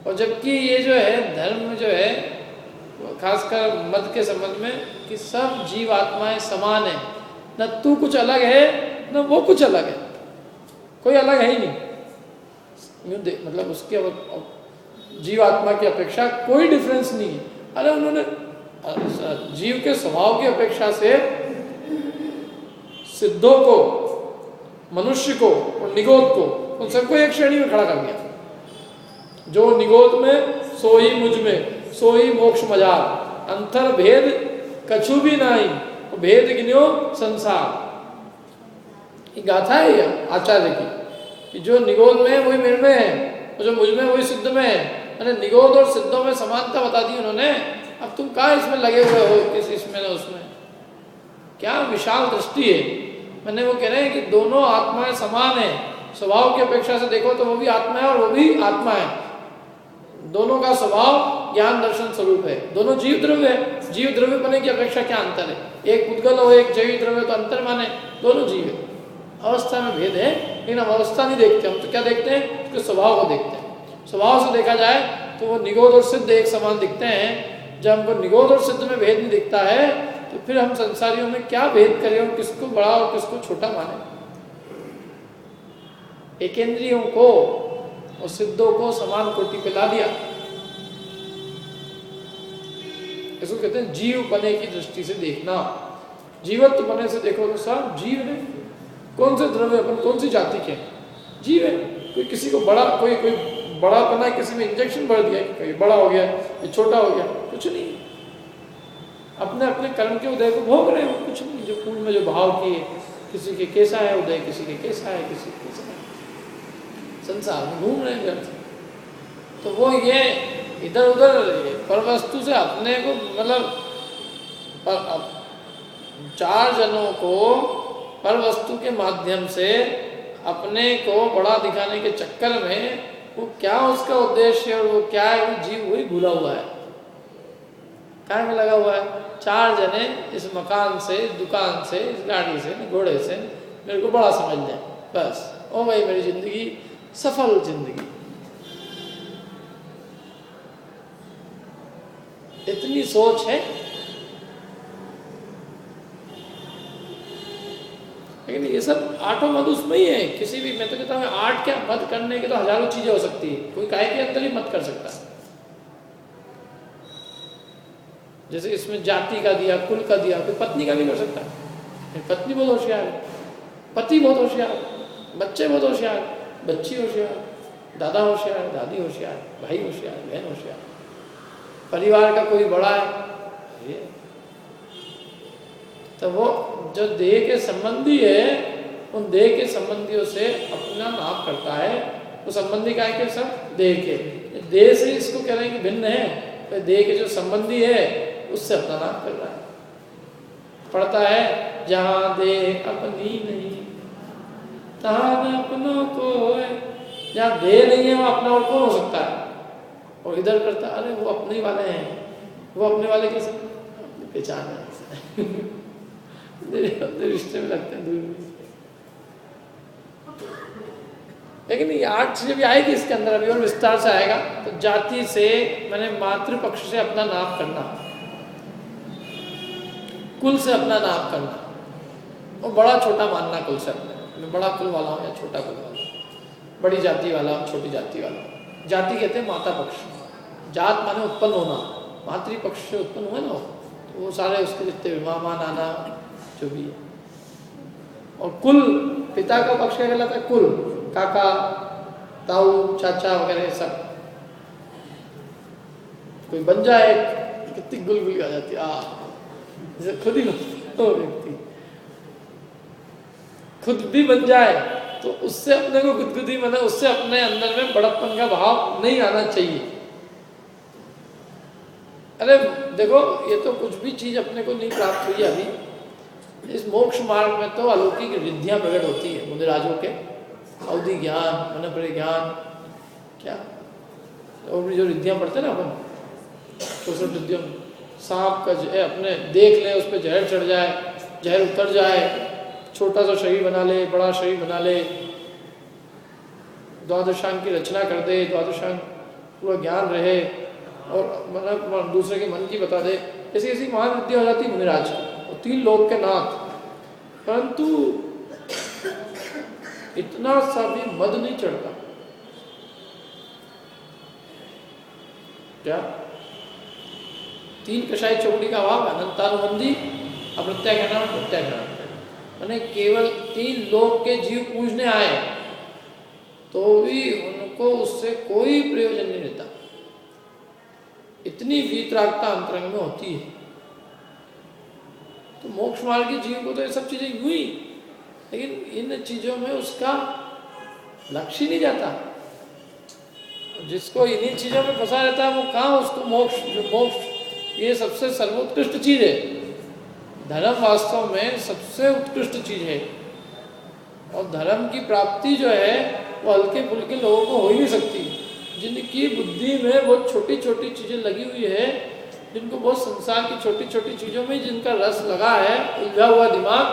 और जबकि ये जो है धर्म जो है खासकर मत के संबंध में कि सब जीव आत्माएं समान है, न तू कुछ अलग है न वो कुछ अलग है, कोई अलग है ही नहीं। मतलब उसके जीव आत्मा की अपेक्षा कोई डिफरेंस नहीं है। अरे उन्होंने जीव के स्वभाव की अपेक्षा से सिद्धों को, मनुष्य को और निगोद को, उन सबको एक श्रेणी में खड़ा कर दिया। जो निगोद में सो ही मुझ में, सो ही मोक्ष मजार, अंतर भेद कछु भी नहीं, भेद गिन्यो संसार। ये गाथा है ये आचार्य की कि जो निगोद में है वही मेरे में है, और जो मुझ में वही सिद्ध में है। अरे निगोद और सिद्धों में समानता बता दी उन्होंने, अब तुम कहाँ इसमें लगे हुए हो, किस इसमें न उसमें। क्या विशाल दृष्टि है। मैंने वो कह रहे हैं कि दोनों आत्माएं समान है, स्वभाव की अपेक्षा से देखो तो वो भी आत्मा है और वो भी आत्मा है। दोनों का स्वभाव ज्ञान दर्शन स्वरूप है, दोनों जीव द्रव्य है। जीव द्रव्य बने की अपेक्षा क्या अंतर है, एक पुद्गल हो एक जैविक द्रव्य तो अंतर माने, दोनों जीव है। अवस्था में भेद है, लेकिन हम अवस्था नहीं देखते, हम तो क्या देखते हैं, उसके स्वभाव को देखते हैं। स्वभाव से देखा जाए तो वो निगोद और सिद्ध एक समान दिखते हैं। जब हमको निगोद और सिद्ध में भेद नहीं दिखता है तो फिर हम संसारियों में क्या भेद करें और किसको बड़ा और किसको छोटा माने। एकेंद्रियों को और सिद्धों को समान कोटि पे ला दिया। इसको कहते हैं जीव बने की दृष्टि से देखना। जीवत्व बने से देखो तो सब जीव है। कौन से द्रव्य, अपन कौन सी जाति के, जीव है। कोई किसी को बड़ा, कोई बड़ा बना, किसी में इंजेक्शन भर दिया कि कोई बड़ा हो गया, ये छोटा हो गया, कुछ नहीं। अपने अपने कर्म के उदय को भोग रहे हो, कुछ नहीं। जो पूर्ण में जो भाव किए, किसी के कैसा है उदय, किसी के कैसा है, किसी के कैसा है, संसार में घूम रहे हैं। तो वो ये इधर उधर पर वस्तु से अपने को, मतलब चार जनों को पर वस्तु के माध्यम से अपने को बड़ा दिखाने के चक्कर में वो क्या उसका उद्देश्य है और वो क्या है, वो जीव वही भूला हुआ है। क्या में लगा हुआ है, चार जने इस मकान से, इस दुकान से, इस गाड़ी से, घोड़े से मेरे को बड़ा समझ लें, बस ओ भाई मेरी जिंदगी सफल जिंदगी। इतनी सोच है। लेकिन ये सब आठों मत उसमें ही है। किसी भी, मैं तो कहता हूँ आठ क्या मत करने के तो हजारों चीजें हो सकती है, कोई काहे के अंदर ही मत कर सकता। जैसे इसमें जाति का दिया, कुल का दिया, कोई पत्नी का भी कर सकता है। पत्नी बहुत होशियार है, पति बहुत होशियार, बच्चे बहुत होशियार, बच्ची होशियार, दादा होशियार, दादी होशियार, भाई होशियार, बहन होशियार, परिवार का कोई बड़ा है। ये तो वो जो देह के संबंधी है, उन देह के संबंधियों से अपना नाप करता है। वो संबंधी का है कि सब देह के, देह से इसको कह रहे हैं कि भिन्न है, तो देह के जो संबंधी है उससे अपना नाप कर रहा है। पढ़ता है जहाँ देह अपनी नहीं तहाँ अपनों को है। जहाँ देह नहीं है वहाँ अपना और कौन हो सकता है। और इधर करता, अरे वो अपने वाले हैं, वो अपने वाले कैसे, अपनी पहचान है रिश्ते में लगते हैं दूर। लेकिन ये आठ चीजें भी आएगी इसके अंदर, अभी और विस्तार से आएगा। तो जाति से मैंने मातृपक्ष से अपना नाप करना, कुल से अपना नाप करना, और बड़ा छोटा मानना कुल से अपने, मैं बड़ा कुल वाला हूँ या छोटा कुल वाला हूँ, बड़ी जाति वाला हूँ छोटी जाति वाला हूँ। जाति कहते हैं माता पक्ष, जात माने उत्पन्न होना, मातृपक्ष से उत्पन्न हुए ना, तो वो सारे उसके जितने मामा नाना जो भी है। और कुल, पिता का पक्ष क्या कहलाता है, कुल, काका ताऊ चाचा वगैरह सब। कोई बन जाए कितनी गुलगुली आ जाती है, खुद ही तो व्यक्ति खुद भी बन जाए तो उससे अपने को गुदगुदी, मतलब उससे अपने अंदर में बड़प्पन का भाव नहीं आना चाहिए। अरे देखो, ये तो कुछ भी चीज अपने को नहीं प्राप्त हुई अभी। इस मोक्ष मार्ग में तो अलौकिक रिद्धियां प्रकट होती है मुनिराजों के, अवधि ज्ञान, मन ज्ञान, क्या और भी जो रिद्धियां पढ़ते ना अपन, तो रिद्धियों में सांप का अपने देख ले, उस पर जहर चढ़ जाए, जहर उतर जाए, छोटा सा शरीर बना ले, बड़ा शरीर बना ले, द्वादशांग की रचना कर दे, द्वादशांग पूरा ज्ञान रहे और मतलब दूसरे के मन की बता दे, ऐसी ऐसी महान विद्या हो जाती मुनिराज की और 3 लोक के नाथ। परंतु इतना सा भी मद नहीं चढ़ता। क्या 3 कषाय चौकड़ी का अभाव, अनंतानुबंधी, अप्रत्याख्यान, प्रत्याख्यान, मैंने केवल 3 लोक के जीव पूजने आए तो भी उनको उससे कोई प्रयोजन नहीं रहता। इतनी वीतरागता अंतरंग में होती है। तो मोक्ष मार्ग के जीव को तो ये सब चीजें हुई, लेकिन इन चीजों में उसका लक्ष्य नहीं जाता। जिसको इन्हीं चीजों में फंसा रहता है वो कहाँ उसको मोक्ष ये सबसे सर्वोत्कृष्ट चीज है। धर्म वास्तव में सबसे उत्कृष्ट चीज है और धर्म की प्राप्ति जो है वो हल्के फुल्के लोगों को हो ही नहीं सकती। जिनकी बुद्धि में बहुत छोटी छोटी चीजें लगी हुई है, जिनको बहुत संसार की छोटी छोटी चीजों में जिनका रस लगा है, उलझा हुआ दिमाग,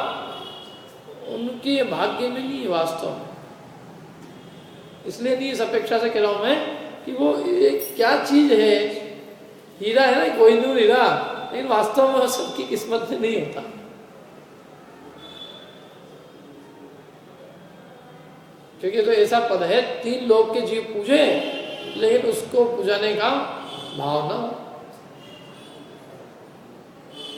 उनकी भाग्य में नहीं है वास्तव में। इसलिए नहीं इस अपेक्षा से कह रहा हूं मैं कि वो एक क्या चीज है, हीरा है ना, कोहिनूर हीरा, लेकिन वास्तव में सबकी किस्मत में नहीं होता। क्योंकि तो ऐसा पद है 3 लोक के जीव पूजे, लेकिन उसको पूजाने का भाव ना हो,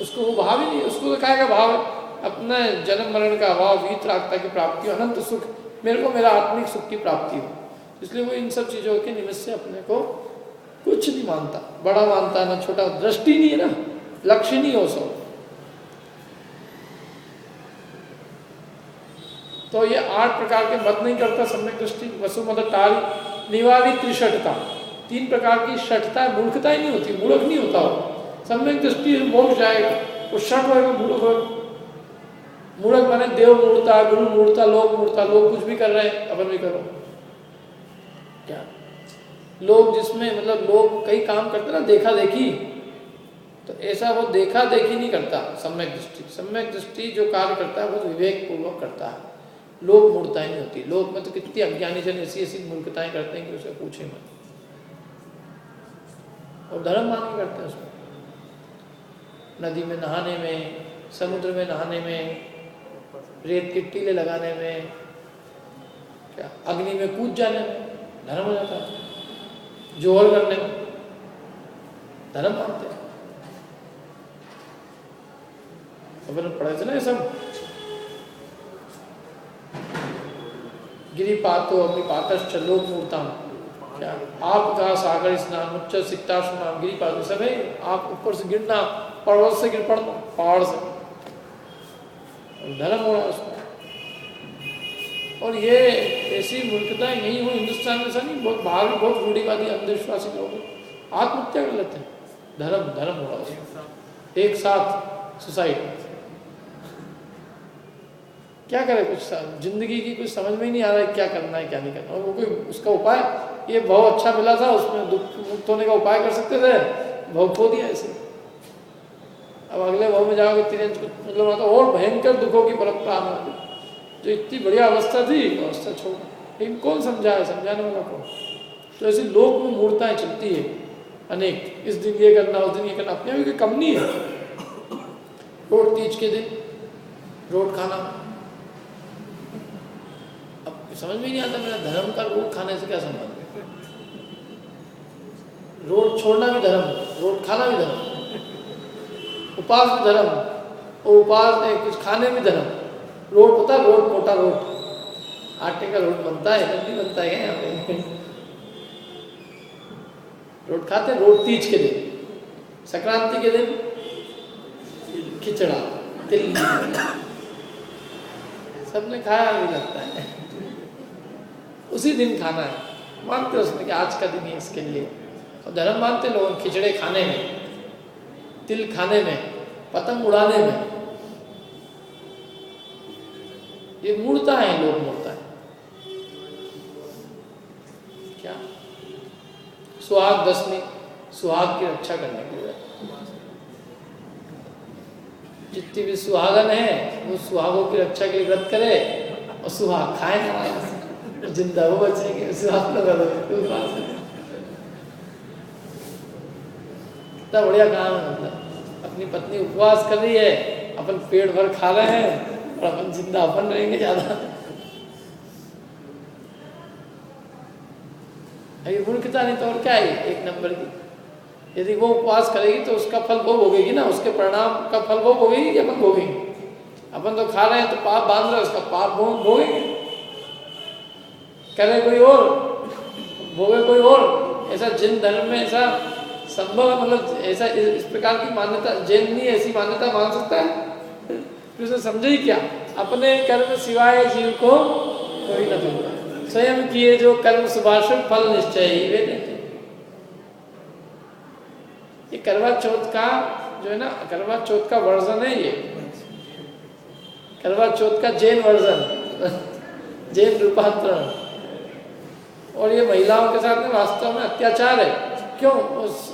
उसको वो भाव ही नहीं, उसको तो क्या का भाव है, अपना जन्म मरण का अभाव, वीतरागता की प्राप्ति, अनंत सुख, मेरे को मेरा आत्मिक सुख की प्राप्ति हो। इसलिए वो इन सब चीजों के निमित्त से अपने को कुछ नहीं मानता, बड़ा मानता ना छोटा, दृष्टि नहीं है ना, लक्ष्य नहीं हो सो। तो ये 8 प्रकार के मत नहीं करता सम्यक दृष्टि, वसु मद टाल, निवारी त्रिषठता, 3 प्रकार की षठता, मूर्खता ही नहीं होती, मूर्ख नहीं होता वो। सम्यक दृष्टि मोक्ष जाएगा, वो षठ होगा, मूर्ख होगा। मूर्ख माने देव मूर्ता, गुरु मूर्ता, लोग कुछ भी कर रहे हैं, अपन भी करो। क्या लोग जिसमें मतलब लोग कई काम करते ना देखा देखी, तो ऐसा वो देखा देखी नहीं करता सम्यक दृष्टि। सम्यक दृष्टि जो कार्य करता है वो विवेक पूर्वक करता है। लोग मूर्ताएं नहीं होती। लोग में तो कितनी अज्ञानी जन ऐसी ऐसी मूर्खताएं करते हैं कि उसे पूछे मत, और धर्म मान के करते हैं उसमें। नदी में नहाने में, समुद्र में नहाने में, रेत की टीले लगाने में, क्या अग्नि में कूद जाने में धर्म हो जाता है, जोहर करने में धर्म मानते हैं। अपन पढ़े थे ना ये सब, गिरिपातो अग्निपातश्च लोक मूर्ताम, क्या आपका सागर स्नान, उच्च सिक्ताश्रम, गिरिपात सब है। आप ऊपर से गिरना, पर्वत से गिर पड़ना, पहाड़ से, धर्म हो रहा है उसमें। और ये ऐसी मूर्खता यही हो हिंदुस्तान में ऐसा नहीं, बहुत बाहर भी बहुत रूढ़िवादी अंधविश्वासी लोग आत्महत्या कर लेते हैं। धर्म हो रहा है उसमें, एक साथ सुसाइड। क्या करे, कुछ जिंदगी की कुछ समझ में ही नहीं आ रहा है क्या करना है क्या नहीं करना। और वो कोई उसका उपाय, ये भाव अच्छा मिला था, उसमें दुख मुक्त होने का उपाय कर सकते थे, भाव खो दिया ऐसे। अब अगले भाव में जाओगे तिरंज मतलब और भयंकर दुखों की परंपरा आने वाली। जो इतनी बढ़िया अवस्था थी अवस्था छोड़, लेकिन कौन समझाए, समझाने वाला कौन। तो ऐसी लोक में मूर्ताएं चलती है अनेक, इस दिन ये करना, उस दिन ये करना, अपने भी कम नहीं है। रोट तीज के दिन रोट खाना, अब समझ में नहीं आता मेरा धर्म का रोट खाने से क्या संबंध है। रोट छोड़ना भी धर्म, रोट खाना भी धर्म, उपास भी धर्म, और उपास कुछ खाने भी धर्म। रोट होता है, रोट मोटा रोट, आटे का रोट बनता है, नहीं बनता है यहाँ पे। रोट खाते हैं रोट तीज के दिन, संक्रांति के दिन खिचड़ा, तिल, सबने खाया भी लगता है, उसी दिन खाना है, मानते उसमें कि आज का दिन है इसके लिए। और धर्म मानते लोग खिचड़े खाने में, तिल खाने में, पतंग उड़ाने में। ये मूर्ता है, लोग मूर्ता है। क्या सुहाग दशमी, सुहाग की रक्षा करने के लिए जितनी भी सुहागन है वो सुहागों की रक्षा के लिए व्रत करे और सुहाग खाए ना, जिंदा वो बचेंगे, सुहाग लगा दो। इतना बढ़िया काम है। मतलब अपनी पत्नी उपवास कर रही है, अपन पेट भर खा रहे हैं और अपन जिंदा अपन रहेंगे ज्यादा। अभी मूर्खता नहीं तो और क्या है एक नंबर की। यदि वो उपवास करेगी तो उसका फल वो भोगेगी ना, उसके परिणाम का फल वो भोगेगी कि अपन भोगेंगे। अपन तो खा रहे हैं तो पाप बांध रहे हैं, उसका पाप भोगेंगे। करे कोई और, भोगे कोई और। ऐसा जिन धर्म में ऐसा संभव है, मतलब ऐसा इस प्रकार की मान्यता जैन नहीं ऐसी मान्यता मान सकता है? फिर उसे समझे ही क्या? अपने कर्म सिवाय जीव को कोई न दूंगा, स्वयं किए जो कर्म सुभाषण फल निश्चय ही वे देते। ये करवा चौथ का जो है ना, करवा चौथ का वर्जन है ये, करवा चौथ का जैन वर्जन, जैन रूपांतरण। और ये महिलाओं के साथ में वास्तव में अत्याचार है। क्यों? उस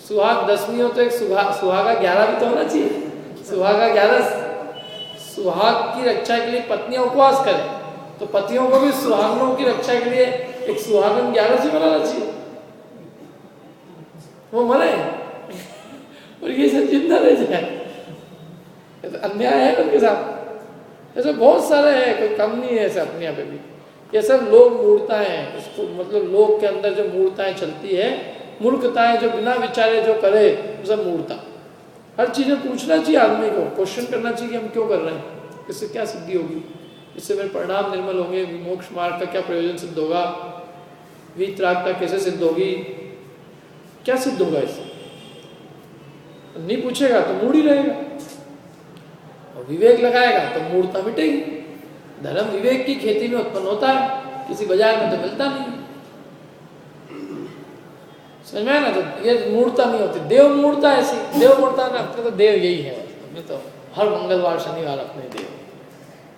सुहाग दशमी हो तो एक सुहागा 11 भी तो होना चाहिए। सुहागा 11, सुहाग की रक्षा के लिए पत्नियां उपवास करें, तो पतियों को भी सुहागनों की रक्षा के लिए एक सुहागन 11 से बनाना चाहिए, वो मरे और ये सब जिंदा रह जाए। तो अन्याय है उनके साथ। ऐसे बहुत सारे हैं, कोई कम नहीं है ऐसे अपने यहाँ पे भी। ये सब लोग मूर्ताएं हैं, उसको मतलब लोग के अंदर जो मूर्ताएं चलती है, मूर्खताएं जो बिना विचारे जो करे, वो सब मूर्ता। हर चीज़ में पूछना चाहिए आदमी को, क्वेश्चन करना चाहिए कि हम क्यों कर रहे हैं, इससे क्या सिद्धि होगी, इससे मेरे परिणाम निर्मल होंगे, मोक्ष मार्ग का क्या प्रयोजन सिद्ध होगा, वीतरागता कैसे सिद्ध होगी, क्या सिद्ध होगा इससे? नहीं पूछेगा तो मूड ही रहेगा, और विवेक लगाएगा तो मूर्ता मिटेगी। धर्म विवेक की खेती में उत्पन्न होता है, किसी बाजार में तो मिलता नहीं। समझ में ना? तो ये मूर्ता नहीं होती, देव मूर्ता ऐसी। देव मूर्ता ना अपने तो देव यही है, अपने तो हर मंगलवार शनिवार अपने देव।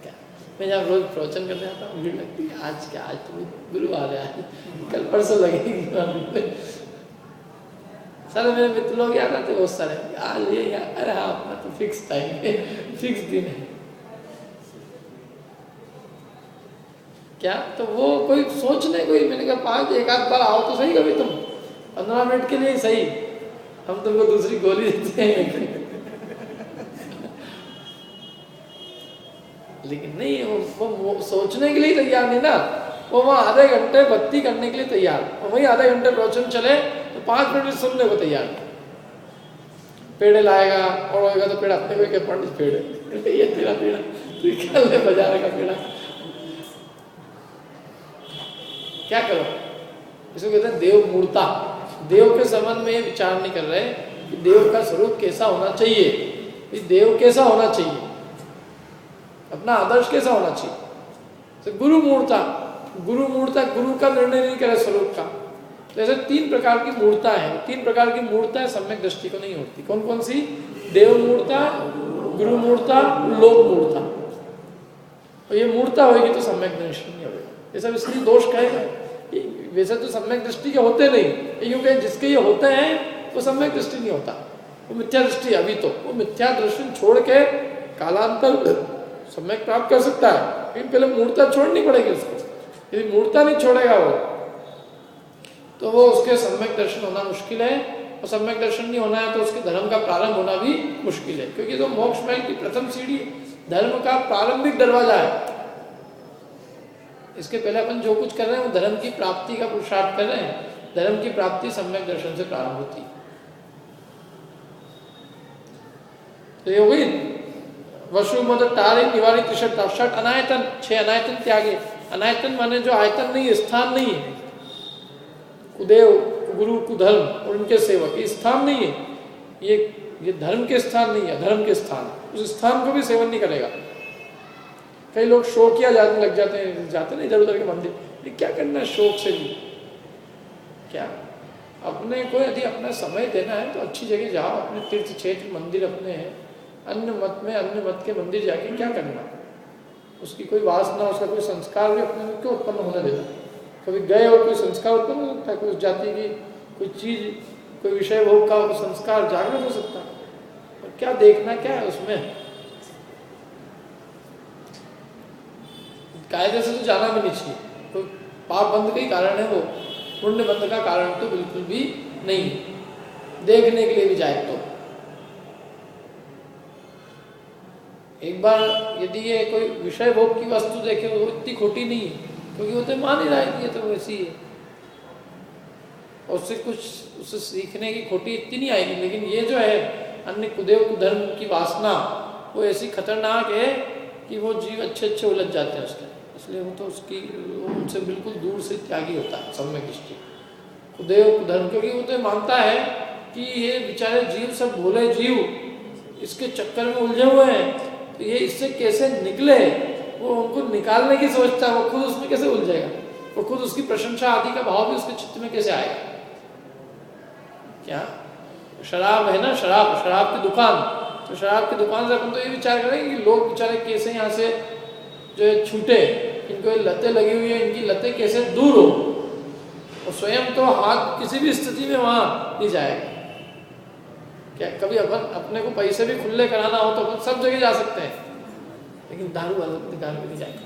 क्या मैं जहाँ रोज प्रवचन करने आता हूँ, भीड़ लगती है। आज क्या, आज तो गुरुवार है, कल परसों लगेगी। सारे मेरे मित्र लोग याद आते बहुत सारे, आज ये अरे हाँ अपना तो फिक्स टाइम है, फिक्स दिन है। क्या तो वो कोई सोचने कोई, मैंने कहा 5 एक आध बार आओ तो सही, कभी तुम 15 मिनट के लिए सही, हम तुमको दूसरी गोली देते हैं। लेकिन नहीं, वो सोचने के लिए तैयार नहीं ना। वो वहाँ आधे घंटे भक्ति करने के लिए तैयार, और वही आधे घंटे प्रवचन चले तो 5 मिनट सुनने को तैयार। पेड़े लाएगा और होएगा तो पेड़ अपने को पंडित पेड़ ये तेरा पेड़ा निकाल ले बाजार का पेड़ा, क्या करो? इसको कहते हैं देव मूर्ता। देव के संबंध में ये विचार नहीं कर रहे कि देव का स्वरूप कैसा होना चाहिए, देव कैसा होना चाहिए, अपना आदर्श कैसा होना चाहिए। तो गुरु मूर्ता, गुरु मूर्ता, गुरु का निर्णय नहीं करे स्वरूप का। तो ऐसे 3 प्रकार की मूर्ता है। 3 प्रकार की मूर्ता सम्यक दृष्टि को नहीं होती। कौन कौन सी? देव मूर्ता, गुरु मूर्ता, लोक मूर्ता। और ये मूर्ता होगी तो सम्यक दृष्टि नहीं होगी। ये सब इसलिए दोष कहेगा। वैसे तो सम्यक दृष्टि के होते नहीं, यूँ कहें जिसके ये होते हैं वो सम्यक दृष्टि नहीं होता, वो मिथ्या दृष्टि। अभी तो वो मिथ्या दृष्टि छोड़ के कालांतर सम्यक प्राप्त कर सकता है, लेकिन पहले मूर्ता छोड़नी पड़ेगी उसको। यदि मूर्ता नहीं छोड़ेगा वो, तो वो उसके सम्यक दर्शन होना मुश्किल है। और सम्यक दर्शन नहीं होना है तो उसके धर्म का प्रारंभ होना भी मुश्किल है, क्योंकि तो मोक्ष मार्ग की प्रथम सीढ़ी धर्म का प्रारंभिक दरवाजा है। इसके पहले अपन जो कुछ कर रहे हैं वो धर्म की प्राप्ति का पुरुषार्थ कर रहे हैं। धर्म की प्राप्ति सम्यक दर्शन से प्रारंभ होती है। तो ये हो गई वशु मद तारे निवारी त्रिशट 6 अनायतन, 6 अनायतन त्यागे। अनायतन माने जो आयतन नहीं है, स्थान नहीं है। कुदेव, गुरु, कुधर्म और उनके सेवक, ये स्थान नहीं है, ये धर्म के स्थान नहीं है, धर्म के स्थान। उस स्थान को भी सेवन नहीं करेगा। कई लोग शौकिया जाने लग जाते हैं इधर उधर के मंदिर। ये क्या करना शौक से भी? क्या अपने को यदि अपना समय देना है तो अच्छी जगह जाओ, अपने तीर्थ क्षेत्र मंदिर अपने हैं। अन्य मत में अन्य मत के मंदिर जाके क्या करना? उसकी कोई वासना, उसका कोई संस्कार भी अपने में क्यों उत्पन्न होने देना? कभी गए और कोई संस्कार उत्पन्न हो सकता है, कोई जाति की कोई चीज, कोई विषय भोग का संस्कार जागृत हो सकता है। और क्या देखना क्या है उसमें? कायदे से तो जाना भी नहीं चाहिए। तो पाप बंध का ही कारण है वो, पुण्य बंध का कारण तो बिल्कुल भी नहीं। देखने के लिए भी जाए तो। एक बार यदि ये कोई विषय भोग की वस्तु देखे वो इतनी खोटी नहीं है, क्योंकि वो तो मान ही रहा है कि ये तो वैसी है, और उससे सीखने की खोटी इतनी नहीं आएगी। लेकिन ये जो है अन्य कुदेव कुधर्म की वासना, वो ऐसी खतरनाक है कि वो जीव अच्छे उलझ जाते हैं उसके, इसलिए वो तो वो उनसे बिल्कुल दूर से त्यागी होता है सम्यक दृष्टि कुदेव कुधर्म। क्योंकि वो तो मानता है कि ये बेचारे जीव सब भोले जीव इसके चक्कर में उलझे हुए हैं, तो ये इससे कैसे निकले, वो उनको निकालने की सोचता है। वो खुद उसमें कैसे उलझेगा, वो खुद उसकी प्रशंसा आदि का भाव भी उसके चित्त में कैसे आएगा। क्या शराब है ना, शराब की दुकान, तो शराब की दुकान से अपन तो ये विचार करेंगे कि लोग बेचारे कैसे यहाँ से जो है छूटे, इनको ये लतें लगी हुई है, इनकी लतें कैसे दूर हो, और स्वयं तो हाथ किसी भी स्थिति में वहाँ नहीं जाएगा। क्या कभी अपन अपने को पैसे भी खुले कराना हो तो अपन सब जगह जा सकते हैं, लेकिन दारू वाला दुकान में नहीं जाएगा,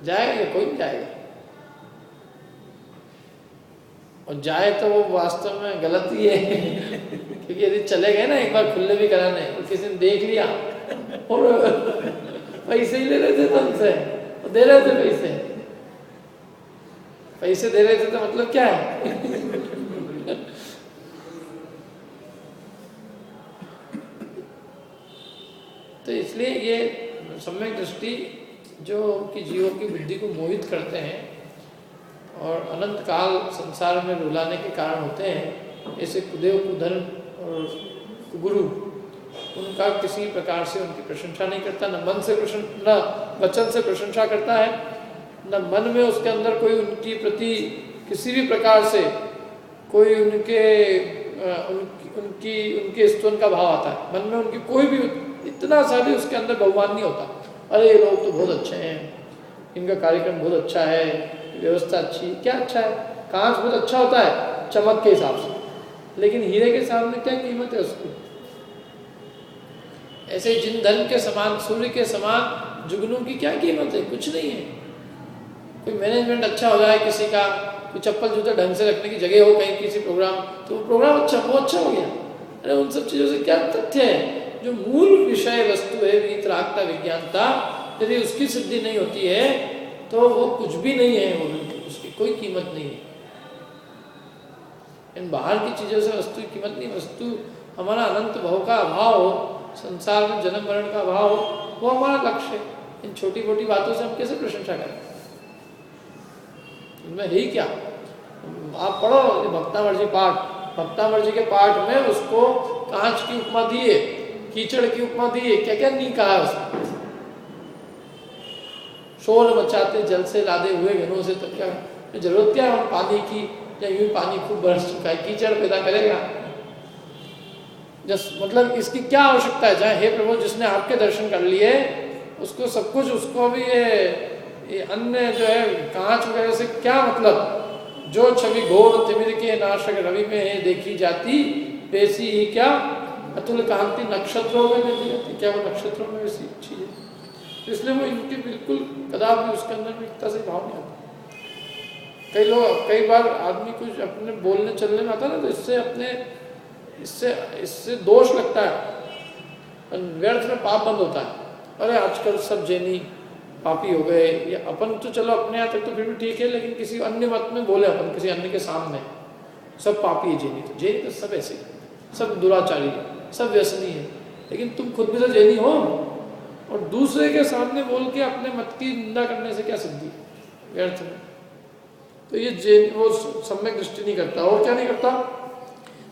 जाएगा कोई नहीं जाएगा, और जाए तो वो वास्तव में गलत ही है क्योंकि यदि चले गए ना एक बार खुले भी कराने, और किसी ने देख लिया और पैसे ही ले रहे थे तुमसे, और दे रहे थे पैसे दे रहे थे तो मतलब क्या है तो इसलिए ये सम्यक दृष्टि जो कि जीवों की बुद्धि को मोहित करते हैं और अनंत काल संसार में रुलाने के कारण होते हैं, ऐसे कुदेव कुधर्म और कुगुरु उनका किसी प्रकार से उनकी प्रशंसा नहीं करता, न मन से न वचन से प्रशंसा करता है, न मन में उसके अंदर कोई उनकी प्रति किसी भी प्रकार से कोई उनके स्तवन का भाव आता है। मन में उनकी कोई भी इतना सा भी उसके अंदर बहुमान नहीं होता, अरे ये लोग तो बहुत अच्छे हैं, इनका कार्यक्रम बहुत अच्छा है, व्यवस्था अच्छी, क्या अच्छा है, कांच बहुत अच्छा होता है चमक के हिसाब से, लेकिन हीरे के सामने क्या कीमत है उसकी। ऐसे जिन धन के समान, सूर्य के समान जुगनू की क्या कीमत है, कुछ नहीं है। कोई मैनेजमेंट अच्छा हो जाए किसी का, कोई चप्पल जूते ढंग से रखने की जगह हो कहीं किसी प्रोग्राम, तो वो प्रोग्राम अच्छा वो अच्छा हो गया। अरे उन सब चीज़ों से क्या तथ्य है, जो मूल विषय वस्तु है वीतरागता विज्ञानता, यदि उसकी सिद्धि नहीं होती है तो वो कुछ भी नहीं है, वो उसकी कोई कीमत नहीं है। इन बाहर की चीज़ों से वस्तु की कीमत नहीं, वस्तु हमारा अनंत भव का अभाव हो, संसार में जन्म मरण का अभाव हो, वो हमारा लक्ष्य है। इन छोटी मोटी बातों से हम कैसे प्रशंसा करें, इनमें है ही क्या। आप पढ़ो भक्तामर्जी पाठ, भक्तामर्जी के पाठ में उसको कांच की उपमा दी है, कीचड़ की उपमा दी है, क्या क्या नहीं कहा उसमें। शोर मचाते जल से लादे हुए घनों से, तो क्या जरूरत क्या है पानी की, या यूं पानी खूब बरस चुका है, कीचड़ पैदा करेगा। मतलब इसकी क्या आवश्यकता है, जहाँ हे प्रभु जिसने आपके दर्शन कर लिए उसको सब कुछ, उसको भी ये अन्य जो है कांच वगैरह से क्या मतलब। जो छवि घोर तिमिर के नाशक रवि में है देखी जाती, वैसी ही क्या अतुल कांति नक्षत्रों में देखी जाती, क्या वो नक्षत्रों में वैसी चीज है। तो इसलिए वो इनके बिल्कुल कदापि उसके अंदर में इतना से भाव नहीं आता। कई बार आदमी कुछ अपने बोलने चलने में आता ना, तो इससे दोष लगता है, व्यर्थ में पाप बंद होता है। अरे आजकल सब जैनी पापी हो गए, या अपन तो चलो अपने यहाँ तक तो फिर भी ठीक है, लेकिन किसी अन्य मत में बोले अपन किसी अन्य के सामने सब पापी है जैनी, तो जैनी तो सब ऐसे, सब दुराचारी है, सब व्यसनी है, लेकिन तुम खुद भी तो जैनी हो, और दूसरे के सामने बोल के अपने मत की निंदा करने से क्या सिद्धि, व्यर्थ में। तो ये जैन वो सम्यक दृष्टि नहीं करता। और क्या नहीं करता,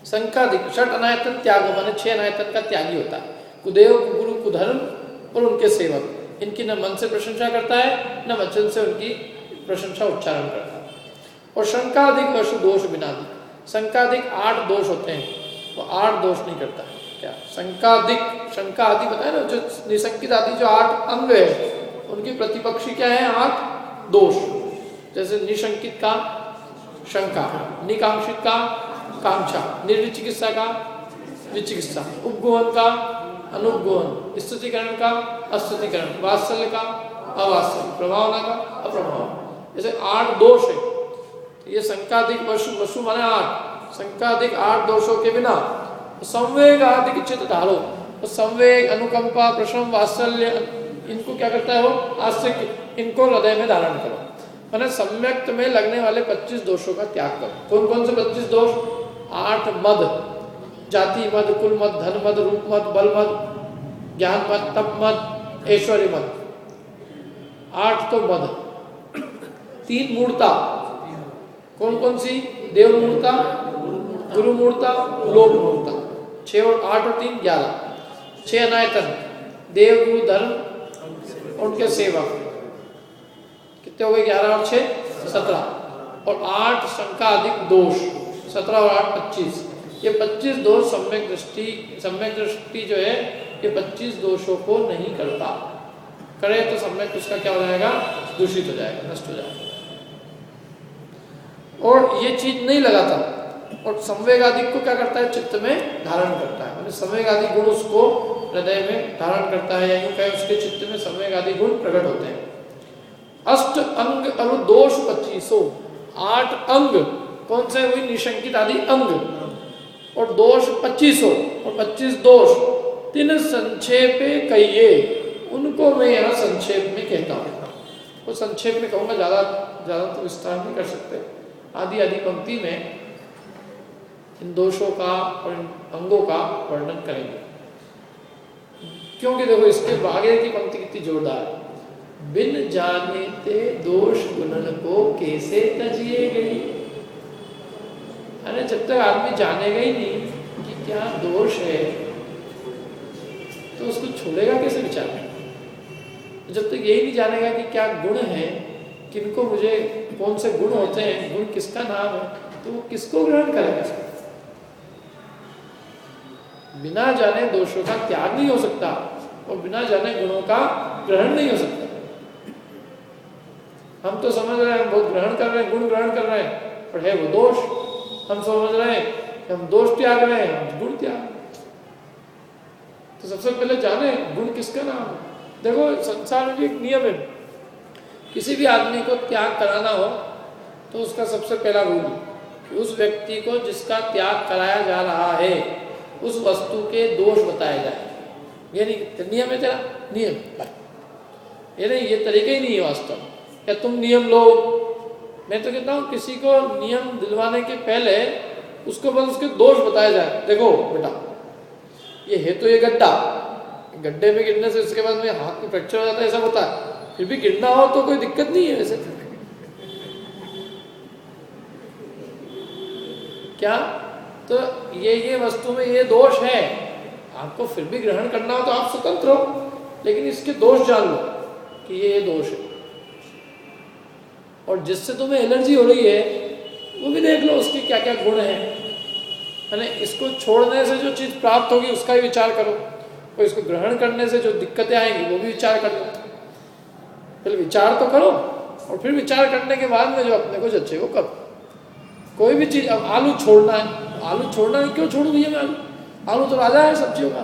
संकादिक षट अनायतन त्याग, माने 6 अनायतन का त्यागी होता है। कुदेव कुगुरु कुधर्म और उनके सेवक, इनकी न मन से प्रशंसा करता है न वचन से उनकी प्रशंसा उच्चारण करता है। और शंकाधिक वशु दोष बिनादि, शंकाधिक 8 दोष होते हैं, वो 8 दोष नहीं करता है। क्या शंकाधिक, शंका आदि बताया ना, जो निशंकित आदि जो 8 अंग है उनकी प्रतिपक्षी क्या है, 8 दोष। जैसे निशंकित का शंका, निकांक्षित का कांक्षा, निर्विचिकित्सा का विचिकित्सा, उपगोहन का अनुपगोहन, स्तुतिकरण का अस्तुतिकरण, वात्सल्य का अवात्सल्य, प्रभावना का अप्रभाव, जैसे 8 दोष है। ये शंकाधिक वसु, वसु माने 8, शंकादिक 8 दोषों के बिना संवेग आदि चित्त धारो। तो संवेग, अनुकंपा, प्रशम, वात्सल्य, इनको क्या करता है वो? आस्तिक, इनको हृदय में धारण करो। मैंने सम्यक्त में लगने वाले 25 दोषों का त्याग करो। कौन कौन से 25 दोष? 8 मद, जाति मद, कुल मद, धन मद, रूप मद, बल मद, ज्ञान मद, तप मद, ऐश्वर्य मद। 8 तो मद। 3 मूर्ता, कौन कौन सी? देव मूर्ता, गुरु मूर्ता, लोक मूर्ता। 6 और 8 और 3 11। 6 अनायतन, देव, गुरु, धर्म, उनके सेवक। कितने हो गए? 11 और 6 17। और 8 शंका अधिक दोष, 17 और 8 25। ये 25 दोष सम्यक दृष्टि जो है ये 25 दोषों को नहीं करता। करे तो सम्यक उसका क्या हो जाएगा? दूषित हो जाएगा, नष्ट हो जाएगा। और ये चीज नहीं लगाता। और संवेगादिक को क्या करता है? चित्त में धारण करता है। मतलब संवेगादि गुण उसको हृदय में धारण करता है, या यूं कहे उसके चित्त में संवेगादि गुण प्रकट होते हैं। अष्ट अंग अरु दोष 25। 8 अंग कौन से हुई? निशंकित आदि अंग। और दोष 25 और 25 दोष। 3 संक्षेपे कहिए, उनको मैं यहाँ संक्षेप में कहता हूँ। वो संक्षेप में कहूँगा, ज़्यादा तो विस्तार नहीं कर सकते। आदि आदि पंक्ति में इन दोषों का और इन अंगों का वर्णन करेंगे। क्योंकि देखो इसके आगे की पंक्ति कितनी जोरदार है। बिन जाने ते दोष गुणन को कैसे तजिए गई। अरे जब तक आदमी जानेगा ही नहीं कि क्या दोष है तो उसको छोड़ेगा कैसे विचार में? जब तक यही नहीं जानेगा कि क्या गुण है, किनको मुझे कौन से गुण होते हैं, गुण किसका नाम है, तो वो किसको ग्रहण करेगा? बिना जाने दोषों का त्याग नहीं हो सकता और बिना जाने गुणों का ग्रहण नहीं हो सकता। हम तो समझ रहे हैं बहुत ग्रहण कर रहे हैं, गुण ग्रहण कर रहे हैं, पर है वो दोष। हम समझ रहे हैं कि हम दोष त्याग रहे हैं, हम गुण त्याग। तो सबसे पहले जाने गुण किसका नाम है। देखो संसार में भी एक नियम है, किसी भी आदमी को त्याग कराना हो तो उसका सबसे पहला रूल कि उस व्यक्ति को जिसका त्याग कराया जा रहा है उस वस्तु के दोष बताए जाए। ये नहीं नियम है तेरा, नियम ये नहीं, ये तरीका ही नहीं है वास्तव। क्या तुम नियम लो? मैं तो कहता हूँ किसी को नियम दिलवाने के पहले उसको बस उसके दोष बताए जाए। देखो बेटा ये है तो ये गड्ढा, गड्ढे में गिरने से उसके बाद में हाथ में फ्रैक्चर हो जाता है, ऐसा होता है। फिर भी गिरना हो तो कोई दिक्कत नहीं है वैसे। क्या तो ये वस्तु में ये दोष है, आपको फिर भी ग्रहण करना हो तो आप स्वतंत्र हो, लेकिन इसके दोष जान लो कि ये दोष है। और जिससे तुम्हें एलर्जी हो रही है वो भी देख लो उसके क्या क्या गुण हैं। यानी इसको छोड़ने से जो चीज़ प्राप्त होगी उसका ही विचार करो, और इसको ग्रहण करने से जो दिक्कतें आएंगी वो भी विचार कर लो। पहले विचार तो करो और फिर विचार करने के बाद में जो अपने को जचे वो करो। कोई भी चीज़, अब आलू छोड़ना है, आलू छोड़ना है, क्यों छोड़ू भैया मैं आलू तो राजा है सब्जियों का,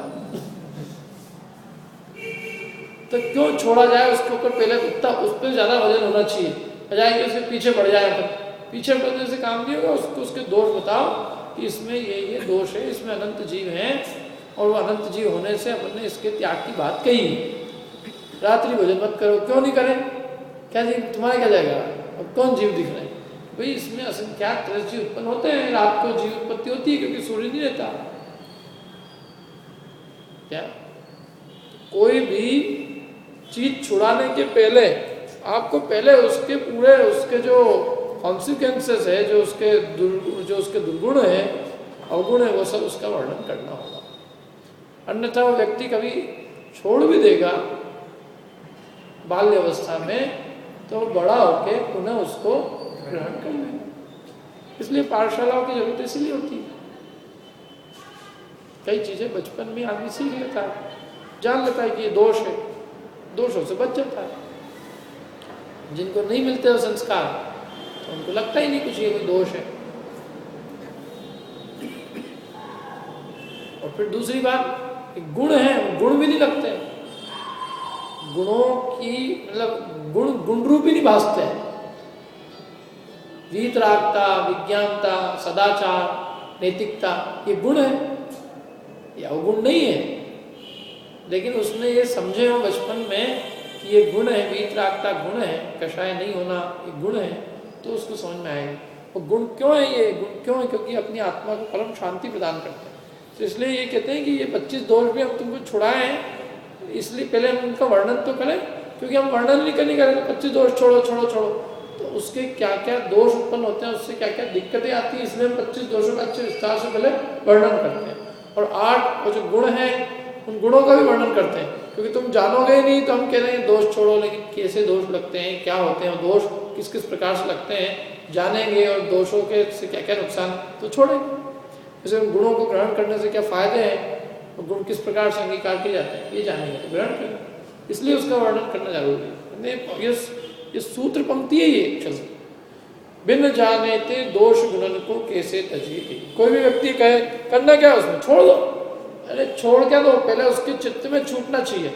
तो क्यों छोड़ा जाए? उसके ऊपर पहले उतना उस पर ज़्यादा वजन होना चाहिए, बजाय कि उसके पीछे बढ़ जाए। अपन पीछे बढ़ने से काम नहीं होगा। उसको उसके दोष बताओ कि इसमें ये दोष है, इसमें अनंत जीव हैं और वो अनंत जीव होने से अपन ने इसके त्याग की बात कही। रात्रि भोजन मत करो, क्यों नहीं करें? क्या जीव तुम्हारा क्या जाएगा? अब कौन जीव दिख रहे हैं भाई? इसमें असंख्यात तरह जीव उत्पन्न होते हैं। रात को जीव उत्पत्ति होती है क्योंकि सूर्य नहीं रहता। क्या कोई भी चीज छुड़ाने के पहले आपको पहले उसके पूरे उसके जो कॉन्सिक्वेंसेस है, जो उसके दुर्गुण है, अवगुण है, वो सब उसका वर्णन करना होगा। अन्यथा वो व्यक्ति कभी छोड़ भी देगा बाल्य अवस्था में तो बड़ा होके पुनः उसको ग्रहण कर लेगा। इसलिए पाठशालाओं की जरूरत इसलिए होती है। कई चीजें बचपन में आदमी सीख लेता है, जान लेता है कि ये दोष है, दोषों से बच जाता है। जिनको नहीं मिलते वो संस्कार तो उनको लगता ही नहीं कुछ ये कोई दोष है। और फिर दूसरी बात, गुण है, गुण भी नहीं लगते। गुणों की मतलब गुण रूप ही नहीं भासते हैं। वीतरागता, विज्ञानता, सदाचार, नैतिकता, ये गुण है, ये अवगुण नहीं है। लेकिन उसने ये समझे हो बचपन में कि ये गुण है, वीतरागता गुण है, कषाय नहीं होना ये गुण है, तो उसको समझ में आएगा। और गुण क्यों है, ये गुण क्यों है? क्योंकि अपनी आत्मा को परम शांति प्रदान करते हैं। तो इसलिए ये कहते हैं कि ये 25 दोष भी हम तुमको छुड़ाए हैं, इसलिए पहले हम उनका वर्णन तो करें, क्योंकि हम वर्णन नहीं करेंगे 25 दोष छोड़ो छोड़ो छोड़ो, तो उसके क्या क्या दोष उत्पन्न होते हैं, उससे क्या क्या दिक्कतें आती हैं, इसलिए हम 25 दोषों का अच्छे विस्तार से पहले वर्णन करते हैं। और 8 वो जो गुण हैं उन गुणों का भी वर्णन करते हैं, क्योंकि तुम जानोगे ही नहीं तो हम कह रहे हैं दोष छोड़ो, लेकिन कैसे दोष लगते हैं, क्या होते हैं दोष, किस किस प्रकार से लगते हैं जानेंगे, और दोषों के से क्या क्या नुकसान तो छोड़ेंगे। जैसे उन गुणों को ग्रहण करने से क्या फायदे हैं, और गुण किस प्रकार से अंगीकार किए जाते हैं, ये जानेंगे तो ग्रहण करेंगे, इसलिए उसका वर्णन करना जरूरी है। ये सूत्र पंक्ति है, ये चल बिन जाने ते दोष गुणन को कैसे तजिए। कोई भी व्यक्ति कहे करना क्या उसमें, छोड़ दो, अरे छोड़ क्या दो, पहले उसके चित्त में छूटना चाहिए।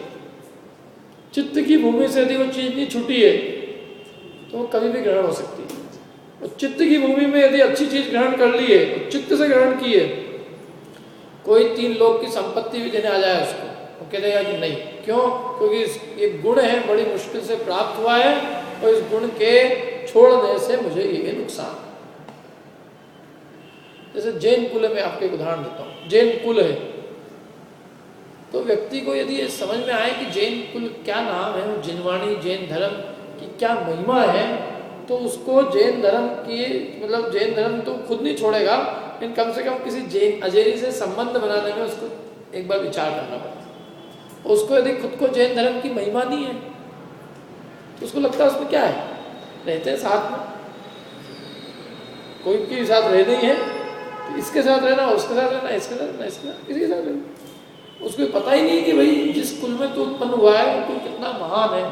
चित्त की भूमि से यदि वो चीज नहीं छूटी है तो वो कभी भी ग्रहण हो सकती है। और चित्त की भूमि में यदि अच्छी चीज ग्रहण कर ली है, तो चित्त से ग्रहण की है, कोई 3 लोग की संपत्ति भी देने आ जाए उसको, वो कह देगा कि नहीं। क्यों? क्योंकि ये गुण है, बड़ी मुश्किल से प्राप्त हुआ है, और इस गुण के छोड़ने से मुझे ये नुकसान। जैसे जैन कुल में आपको एक उदाहरण देता हूँ। जैन कुल है तो व्यक्ति को यदि ये समझ में आए कि जैन कुल क्या नाम है, जिनवाणी जैन धर्म की क्या महिमा है, तो उसको जैन धर्म की मतलब जैन धर्म तो खुद नहीं छोड़ेगा, लेकिन कम से कम किसी जैन अजैनी से संबंध बनाने में उसको एक बार विचार करना पड़ता है। उसको यदि खुद को जैन धर्म की महिमा नहीं है तो उसको लगता है उसमें क्या है, रहते हैं साथ में, कोई के साथ रहना ही है तो इसके साथ रहना, उसके साथ रहना, इसके साथ रहना, इसके साथ, किसी के साथ रहना। उसको पता ही नहीं कि भाई जिस कुल में तो उत्पन्न हुआ है वो कुल कितना महान है,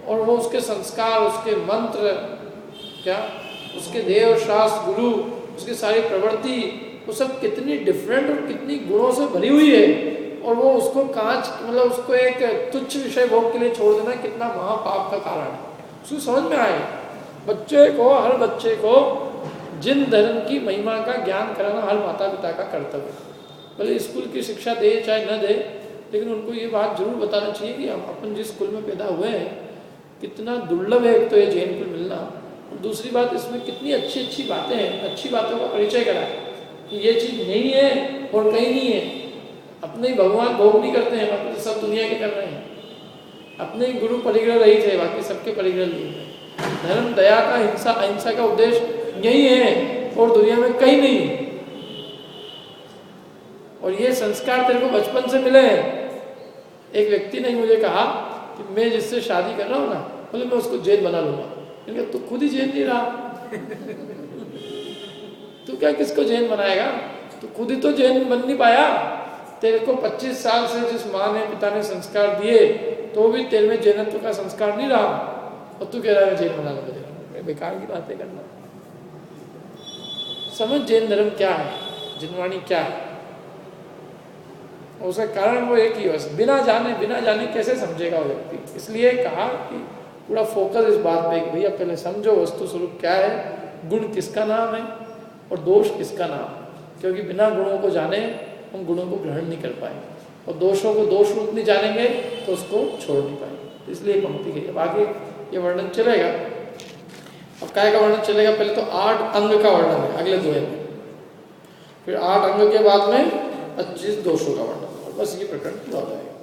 और वो उसके संस्कार, उसके मंत्र, क्या उसके देव शास्त्र गुरु, उसकी सारी प्रवृत्ति, वो सब कितनी डिफरेंट और कितनी गुणों से भरी हुई है, और वो उसको कांच मतलब उसको एक तुच्छ विषय भोग के लिए छोड़ देना कितना महापाप का कारण है। उसको समझ में आए। बच्चे को, हर बच्चे को जिन धर्म की महिमा का ज्ञान कराना हर माता पिता का कर्तव्य है। भले स्कूल की शिक्षा दे चाहे न दे, लेकिन उनको ये बात जरूर बताना चाहिए कि हम अपन जिस कुल में पैदा हुए हैं कितना दुर्लभ है, एक तो ये जैन कुल मिलना, और दूसरी बात इसमें कितनी अच्छी अच्छी बातें हैं, अच्छी बातों का परिचय कराए कि ये चीज़ नहीं है और कहीं नहीं है। अपने ही भगवान भोग नहीं करते हैं, बाकी तो सब दुनिया के कर रहे हैं। अपने ही गुरु परिग्रह रहित है, बाकी सबके परिग्रह लिए हैं। धर्म, दया का, हिंसा, अहिंसा का उद्देश्य यही है और दुनिया में कहीं नहीं है। और ये संस्कार तेरे को बचपन से मिले हैं। एक व्यक्ति ने मुझे कहा कि मैं जिससे शादी कर रहा हूँ ना, बोले मैं उसको जैन बना लूंगा। मैंने कहा तू खुद ही जैन नहीं रहा, तू क्या किसको जैन बनाएगा, तू खुद ही तो जैन बन नहीं पाया। तेरे को 25 साल से जिस माँ ने पिता ने संस्कार दिए तो भी तेरे में जैनत्व का संस्कार नहीं रहा, और तू कह रहा है जैन बना लूंगा। बेकार की बातें करना। समझ जैन धर्म क्या है, जिनवाणी क्या है, उसका कारण वो एक ही, बस बिना जाने कैसे समझेगा वो व्यक्ति। इसलिए कहा कि पूरा फोकस इस बात पे, भैया पहले समझो वस्तु स्वरूप क्या है, गुण किसका नाम है और दोष किसका नाम है। क्योंकि बिना गुणों को जाने हम गुणों को ग्रहण नहीं कर पाएंगे, और दोषों को दोष रूप नहीं जानेंगे तो उसको छोड़ नहीं पाएंगे। इसलिए पंक्ति कही। अब आगे ये वर्णन चलेगा। अब काय का वर्णन चलेगा, पहले तो 8 अंग का वर्णन है अगले दोहे में, फिर 8 अंग के बाद में 25 दोषों का वर्णन, और बस ये प्रकरण पूरा हो जाएगा।